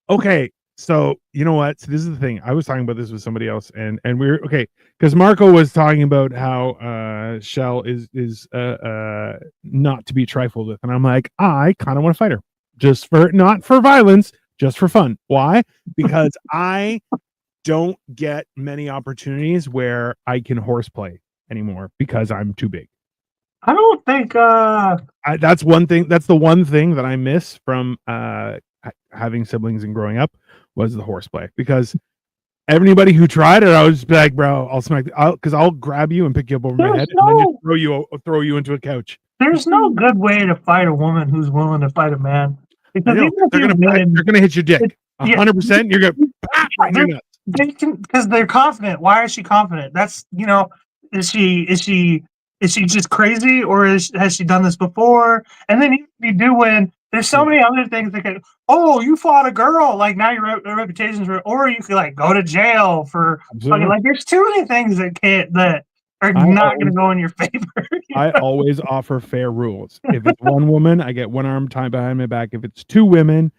Okay, so you know what? So this is the thing. I was talking about this with somebody else, and we're okay because Marco was talking about how Shell is not to be trifled with, and I'm like, I kind of want to fight her, just for not for violence, just for fun. Why? Because I don't get many opportunities where I can horseplay anymore because I'm too big. I don't think That's one thing. That's the one thing that I miss from having siblings and growing up was the horseplay. Because everybody who tried it, I would just be like, "Bro, I'll smack because I'll grab you and pick you up over my head and then just throw you into a couch." there's no good way to fight a woman who's willing to fight a man. I Because know even if they're you win, gonna hit your dick yeah. 100%. You're gonna right in your nuts. they can because they're confident. Why is she confident? That's is she just crazy or has she done this before? And then if you do win, there's so many other things that can. Oh, you fought a girl. Like now your reputation's or you could like go to jail for fucking, like there's too many things that are not going to go in your favor. I always offer fair rules. If it's one woman, I get one arm tied behind my back. If it's 2 women,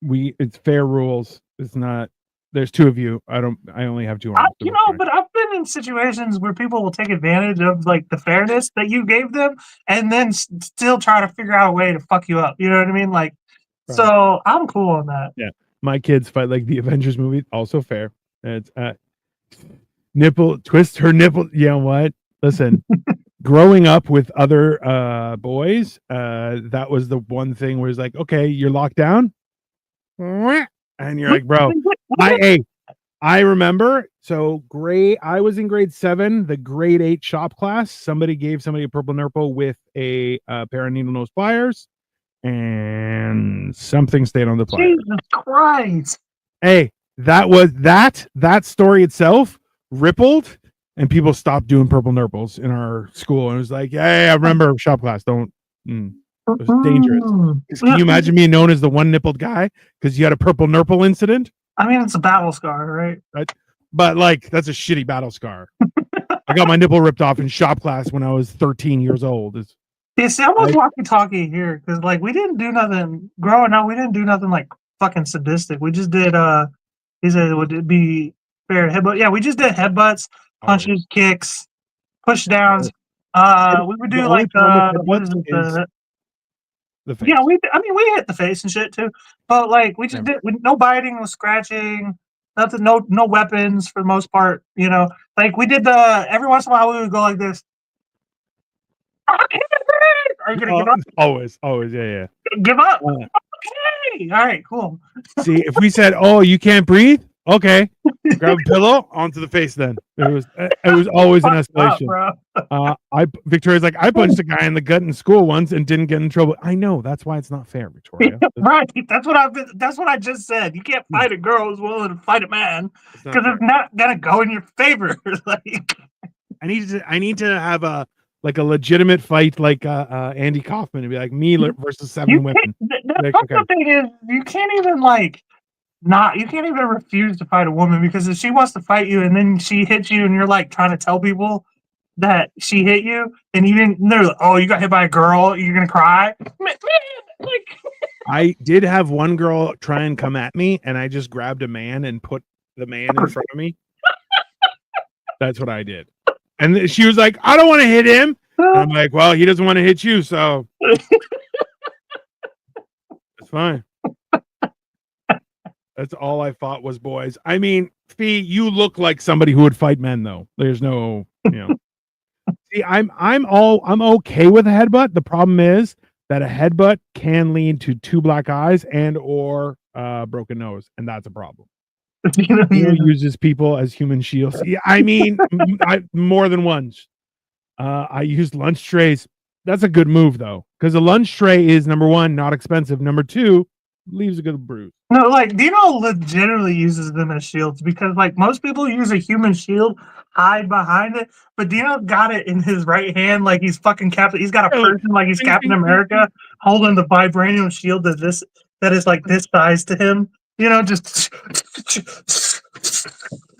it's fair rules. It's not. There's 2 of you. I only have 2 arms. But I've been in situations where people will take advantage of like the fairness that you gave them, and then still try to figure out a way to fuck you up. You know what I mean? Like, right. So I'm cool on that. Yeah, my kids fight like the Avengers movie. Also fair. It's nipple twist her nipple. Yeah, what? Listen. Growing up with other boys, that was the one thing where it's like, okay, you're locked down, and you're like, bro, I remember. So I was in grade 7, the grade 8 shop class. Somebody gave somebody a purple Nurple with a pair of needle nose pliers, and something stayed on the pliers. Jesus Christ! Hey, that was that story itself rippled. And people stopped doing purple Nurples in our school. And it was like, hey, I remember shop class. Don't. It was dangerous. Can you imagine me known as the one nippled guy because you had a purple Nurple incident? I mean, it's a battle scar, right? But like, that's a shitty battle scar. I got my nipple ripped off in shop class when I was 13 years old. Yeah, see, I was walkie-talkie here because like we didn't do nothing growing up. We didn't do nothing like fucking sadistic. We just did. He said, would it be fair headbutt? Yeah, we just did headbutts. Punches, kicks, push downs. We would do like what is it? The face. Yeah, we hit the face and shit too. But like we just did no biting, no scratching, nothing, no weapons for the most part. Like we did every once in a while we would go like this. Are you gonna give up? Always, yeah. Give up. Okay. All right, cool. See, if we said, "Oh, you can't breathe," okay. Grab a pillow onto the face. Then it was always an escalation. Victoria's like, I punched a guy in the gut in school once and didn't get in trouble. I know that's why it's not fair, Victoria. Right. That's what I just said. You can't fight a girl who's willing to fight a man because it's not gonna go in your favor. Like, I need to have a legitimate fight like Andy Kaufman and be like me versus 7 women. The fucked up thing is you can't even you can't even refuse to fight a woman because if she wants to fight you and then she hits you and you're like trying to tell people that she hit you and they're like, oh, you got hit by a girl, you're gonna cry. Man, like I did have one girl try and come at me and I just grabbed a man and put the man in front of me. That's what I did. And she was like, I don't want to hit him. And I'm like, well, he doesn't want to hit you, so it's fine. That's all I fought was boys. I mean, Fee, you look like somebody who would fight men, though. There's no, See, I'm okay with a headbutt. The problem is that a headbutt can lead to 2 black eyes and or broken nose, and that's a problem. Uses people as human shields. Yeah, I mean, more than once. I used lunch trays. That's a good move, though, because a lunch tray is number 1, not expensive. Number 2, leaves a good bruise. No, like Dino legitimately uses them as shields because like most people use a human shield, hide behind it, but Dino got it in his right hand like he's fucking Captain. He's got a Yeah, like, person like he's ding, Captain ding, ding, ding. America holding the vibranium shield that is like this size to him. You know, just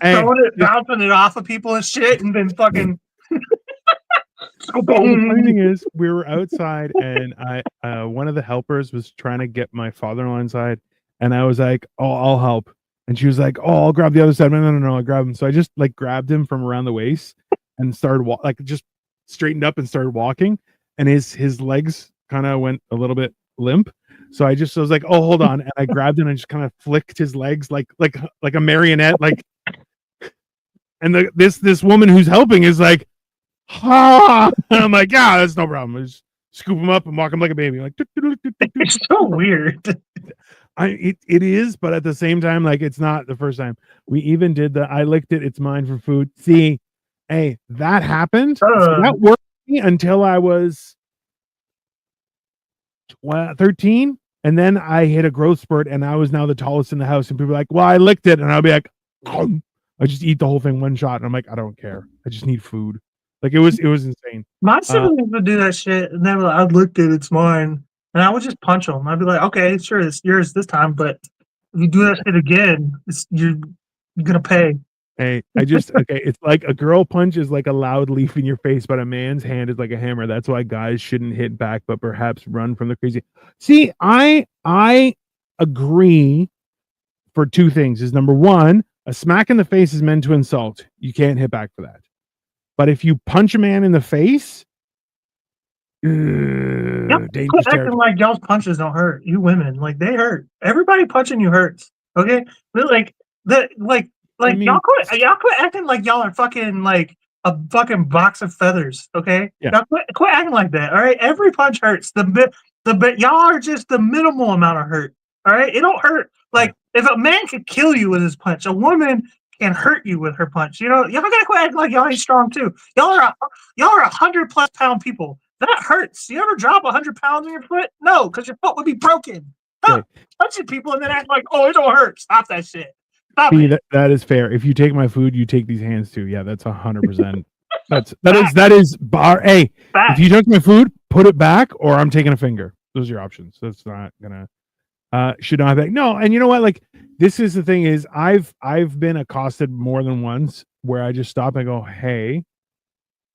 Hey, throwing it, bouncing it off of people and shit, and then fucking. well, the funny thing is, we were outside, and one of the helpers was trying to get my father-in-law inside, and I was like, "Oh, I'll help," and she was like, "Oh, I'll grab the other side." No, I'll grab him. So I just like grabbed him from around the waist and started like just straightened up and started walking, and his legs kind of went a little bit limp. So I was like, "Oh, hold on," and I grabbed him and just kind of flicked his legs like a marionette, like. And this woman who's helping is like, ha! And I'm like, yeah, that's no problem. I just scoop him up and walk him like a baby. Like, It's so weird. It is, but at the same time, like it's not the first time. We even did I licked it. It's mine for food. See, hey, that happened. So that worked for me until I was 13, and then I hit a growth spurt, and I was now the tallest in the house. And people were like, "Well, I licked it," and I'll be like, I just eat the whole thing one shot, and I'm like, I don't care. I just need food. Like it was insane. My siblings would do that shit, and they were like, "I looked at it, it's mine," and I would just punch them. I'd be like, "Okay, sure, it's yours this time, but if you do that shit again, you're gonna pay." Hey, okay. It's like a girl punch is like a loud leaf in your face, but a man's hand is like a hammer. That's why guys shouldn't hit back, but perhaps run from the crazy. See, I agree for two things. Is number one, a smack in the face is meant to insult. You can't hit back for that. But if you punch a man in the face, dangerous acting like y'all's punches don't hurt. You women, like they hurt. Everybody punching you hurts. Okay, but like I mean, y'all quit acting like y'all are fucking like a fucking box of feathers. Okay, yeah. Y'all quit acting like that. All right, every punch hurts. Y'all are just the minimal amount of hurt. All right, it don't hurt. Like if a man could kill you with his punch, a woman can hurt you with her punch. You know, y'all gotta quit acting like y'all ain't strong too. Y'all are 100+ pound people. That hurts. You ever drop 100 pounds on your foot? No, because your foot would be broken. Stop punching people and then act like, oh, it don't hurt. Stop that shit. Stop it. That is fair. If you take my food, you take these hands too. Yeah, that's 100%. that is bar. Hey, if you took my food, put it back, or I'm taking a finger. Those are your options. That's not gonna. Should not have. No, and you know what? Like this is the thing is I've been accosted more than once where I just stop and go, hey,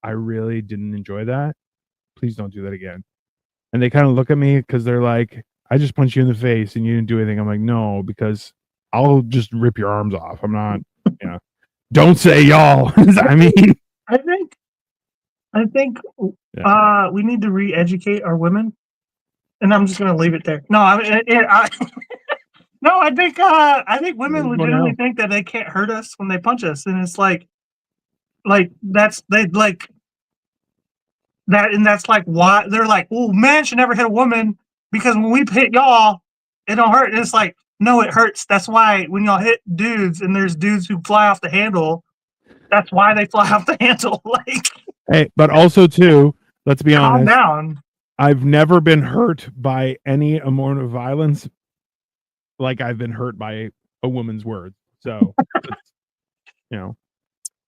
I really didn't enjoy that. Please don't do that again. And they kind of look at me because they're like, I just punched you in the face and you didn't do anything. I'm like, no, because I'll just rip your arms off. I'm not, don't say y'all. I mean, I think we need to re-educate our women, and I'm just gonna leave it there. No, no, I think women legitimately think that they can't hurt us when they punch us, and it's like that's that, and that's like why they're like, well, man should never hit a woman because when we hit y'all, it don't hurt. And it's like, no, it hurts. That's why when y'all hit dudes and there's dudes who fly off the handle, that's why they fly off the handle. Like, hey, but also too, let's be honest. Down. I've never been hurt by any amount of violence like I've been hurt by a woman's words. So,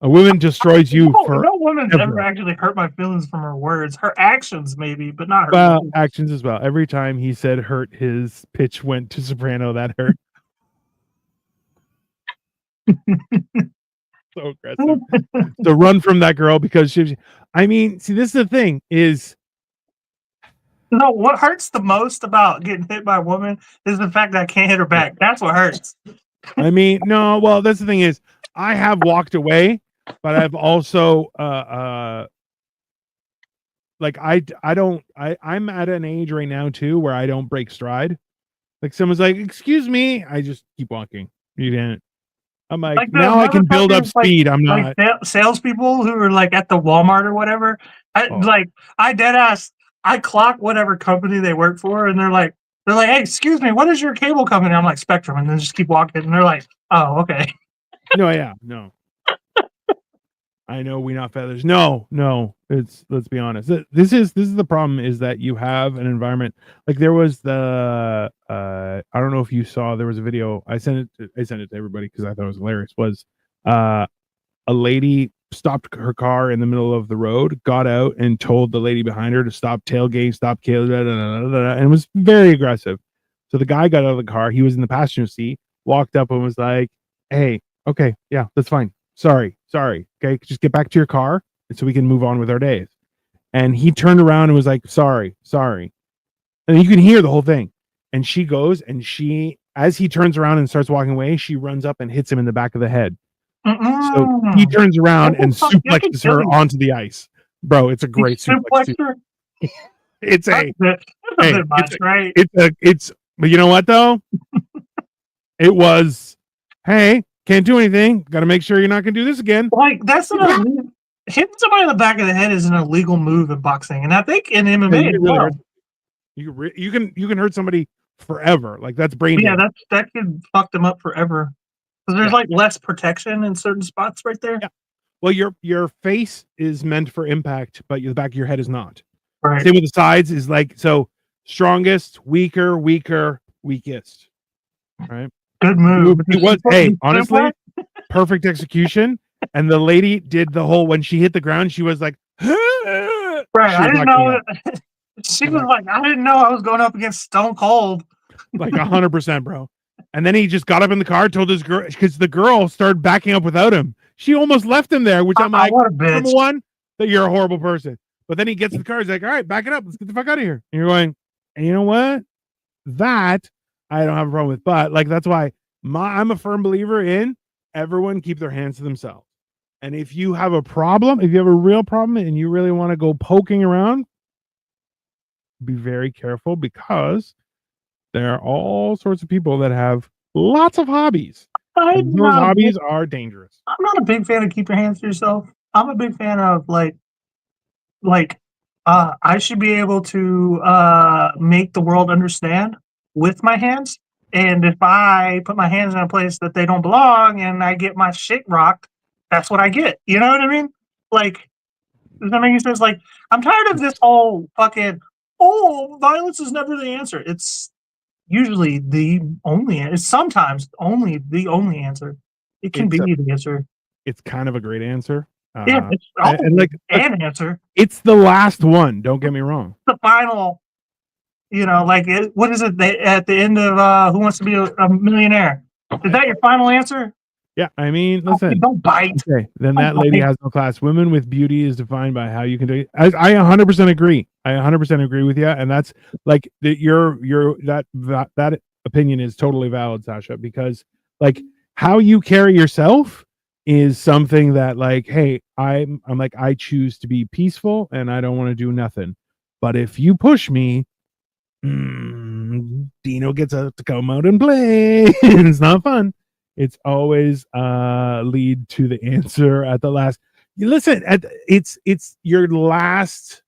a woman destroys you for. No woman's ever actually hurt my feelings from her words. Her actions, maybe, but not her. Well, actions as well. Every time he said hurt, his pitch went to soprano. That hurt. So aggressive. So run from that girl because she. I mean, see, this is the thing is. No, what hurts the most about getting hit by a woman is the fact that I can't hit her back. That's what hurts. I mean, no. Well, that's the thing is, I have walked away. But I've also like I'm at an age right now too where I don't break stride. Like someone's like, "Excuse me," I just keep walking. You didn't. I'm like now I can build up speed. I'm not salespeople who are like at the Walmart or whatever. I dead ass. I clock whatever company they work for, and they're like, "Hey, excuse me, what is your cable company?" I'm like, "Spectrum," and then just keep walking, and they're like, "Oh, okay." No, yeah, no. I know we not feathers. No, it's let's be honest. This is the problem is that you have an environment like there was the I don't know if you saw there was a video I sent it to everybody because I thought it was hilarious. Was uh a lady stopped her car in the middle of the road, got out and told the lady behind her to stop tailgating, stop and was very aggressive. So the guy got out of the car. He was in the passenger seat, walked up and was like, "Hey, okay, yeah, that's fine. Sorry. Okay, just get back to your car so we can move on with our days." And he turned around and was like, "Sorry." And you can hear the whole thing. And she goes and as he turns around and starts walking away, she runs up and hits him in the back of the head. So he turns around and suplexes her onto the ice. Bro, it's a great suplex. It's a bit much, right? It's but you know what though? It was, hey, can't do anything. Got to make sure you're not gonna do this again. Like that's hitting somebody in the back of the head is an illegal move in boxing, and I think in MMA as well. You can hurt somebody forever. Like that's brain. Yeah, that could fuck them up forever. Because there's like less protection in certain spots right there. Yeah. Well, your face is meant for impact, but the back of your head is not. Right. Same with the sides is like so strongest, weaker, weakest. Right. Good move. It was honestly perfect execution. And the lady did the whole when she hit the ground, she was like, right. I didn't know. She was like, I didn't know I was going up against Stone Cold. Like 100%, bro. And then he just got up in the car, told his girl, because the girl started backing up without him. She almost left him there, which I'm like, number one, that you're a horrible person. But then he gets in the car, he's like, all right, back it up. Let's get the fuck out of here. And you're going, and you know what? That I don't have a problem with. But like, that's why I'm a firm believer in everyone keep their hands to themselves. And if you have a problem, if you have a real problem and you really want to go poking around, be very careful because there are all sorts of people that have lots of hobbies. Those hobbies are dangerous. I'm not a big fan of keep your hands to yourself. I'm a big fan of I should be able to make the world understand with my hands. And if I put my hands in a place that they don't belong and I get my shit rocked, that's what I get. You know what I mean? Like, does that make any sense? Like, I'm tired of this whole fucking, violence is never the answer. It's usually the only, it's sometimes only the only answer. It can be the answer. It's kind of a great answer. Yeah, it's an answer. It's the last one. Don't get me wrong. The final, what is it at the end of Who Wants to Be a Millionaire? Is that your final answer? Yeah, I mean, listen. Don't bite. Okay, then that lady has no class. Women with beauty is defined by how you can do it. I 100% agree. I 100% agree with you, and that's like that opinion is totally valid, Sasha, because like how you carry yourself is something that like, hey, I'm like I choose to be peaceful and I don't want to do nothing. But if you push me, Dino gets to come out and play. It's not fun. It's always lead to the answer at the last. You listen, it's your last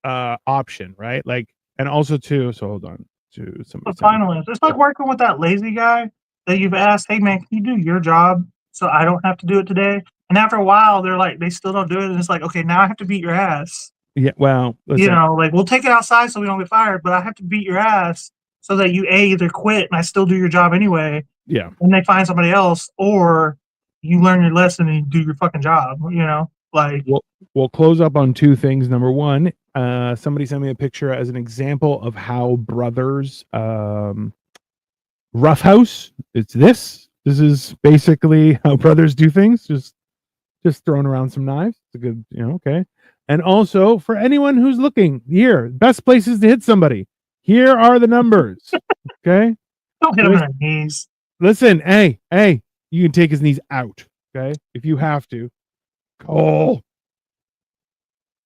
option, right? Like, and also too. So hold on to some. The final answer. It's like working with that lazy guy that you've asked, "Hey man, can you do your job so I don't have to do it today?" And after a while, they're like, they still don't do it, and it's like, okay, now I have to beat your ass. Yeah, well, listen. Like we'll take it outside so we don't get fired, but I have to beat your ass so that you either quit and I still do your job anyway. Yeah. And they find somebody else, or you learn your lesson and you do your fucking job, like. We'll close up on two things. Number one, somebody sent me a picture as an example of how brothers roughhouse. This is basically how brothers do things. Just throwing around some knives. It's a good, okay. And also for anyone who's looking here, best places to hit somebody. Here are the numbers. Okay. Don't hit him in the knees. Listen, hey, you can take his knees out, okay? If you have to. Cole.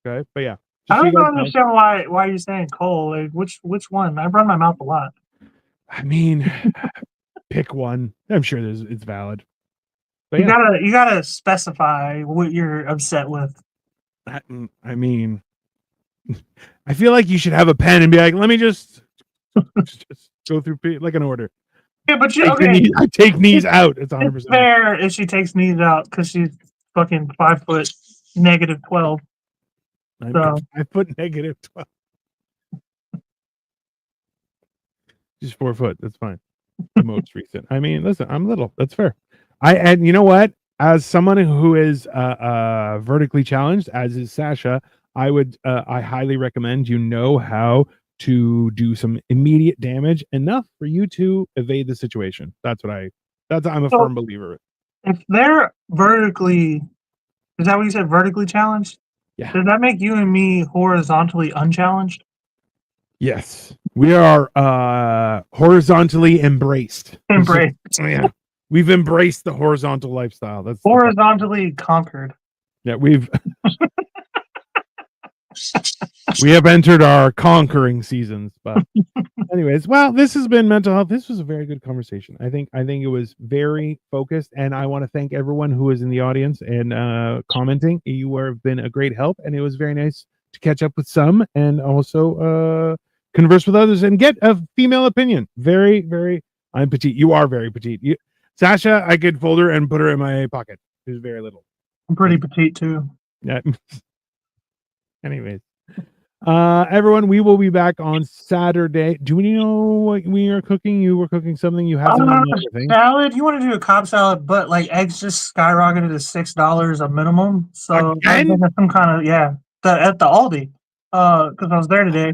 Okay, but yeah. I don't understand why you're saying Cole. Like, which one? I run my mouth a lot. I mean, pick one. I'm sure it's valid. But you gotta specify what you're upset with. I mean, I feel like you should have a pen and be like, let me just go through like an order. Yeah, but I take knees out. It's 100%. It's fair if she takes knees out because she's fucking 5 foot negative 12. So I put negative 12. Just 4 foot. That's fine. The most recent. I mean, listen, I'm little. That's fair. And you know what? As someone who is vertically challenged, as is Sasha, I highly recommend you know how to do some immediate damage enough for you to evade the situation. I'm a firm believer of. If they're vertically, is that what you said? Vertically challenged? Yeah. Does that make you and me horizontally unchallenged? Yes, we are horizontally embraced. Embraced. Yeah, we've embraced the horizontal lifestyle. That's horizontally conquered. Yeah, we have entered our conquering seasons. But anyways, well, this has been mental health. This was a very good conversation. I think it was very focused, and I want to thank everyone who is in the audience and commenting. You have been a great help, and it was very nice to catch up with some and also converse with others and get a female opinion. Very, very. I'm petite. You are very petite. Sasha, I could fold her and put her in my pocket. She's very little. I'm pretty petite too. Yeah. Anyways, everyone, we will be back on Saturday. Do we know what we are cooking? You were cooking something. You have some salad. You want to do a Cobb salad, but like eggs just skyrocketed to $6 a minimum. So some kind of at the Aldi. Because I was there today.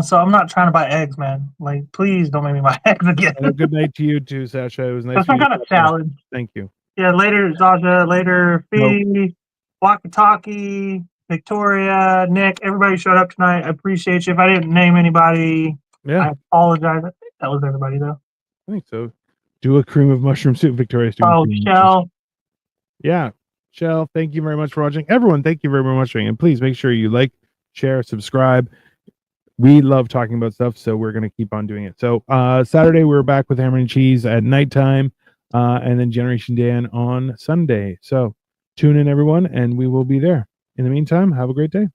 So I'm not trying to buy eggs, man. Like, please don't make me buy eggs again. And a good night to you too, Sasha. It was nice. Some kind of salad. Thank you. Yeah, later, Sasha. Later, Fee, Walkie-Talkie, Victoria, Nick. Everybody showed up tonight. I appreciate you. If I didn't name anybody, I apologize. I think that was everybody, though. I think so. Do a cream of mushroom soup, Victoria. Shell. Yeah, Shell. Thank you very much for watching. Everyone, thank you very much for watching. And please make sure you like, share, subscribe. We love talking about stuff, so we're going to keep on doing it. So Saturday, we're back with Hammer and Cheese at nighttime, and then Generation Dan on Sunday. So tune in, everyone, and we will be there. In the meantime, have a great day.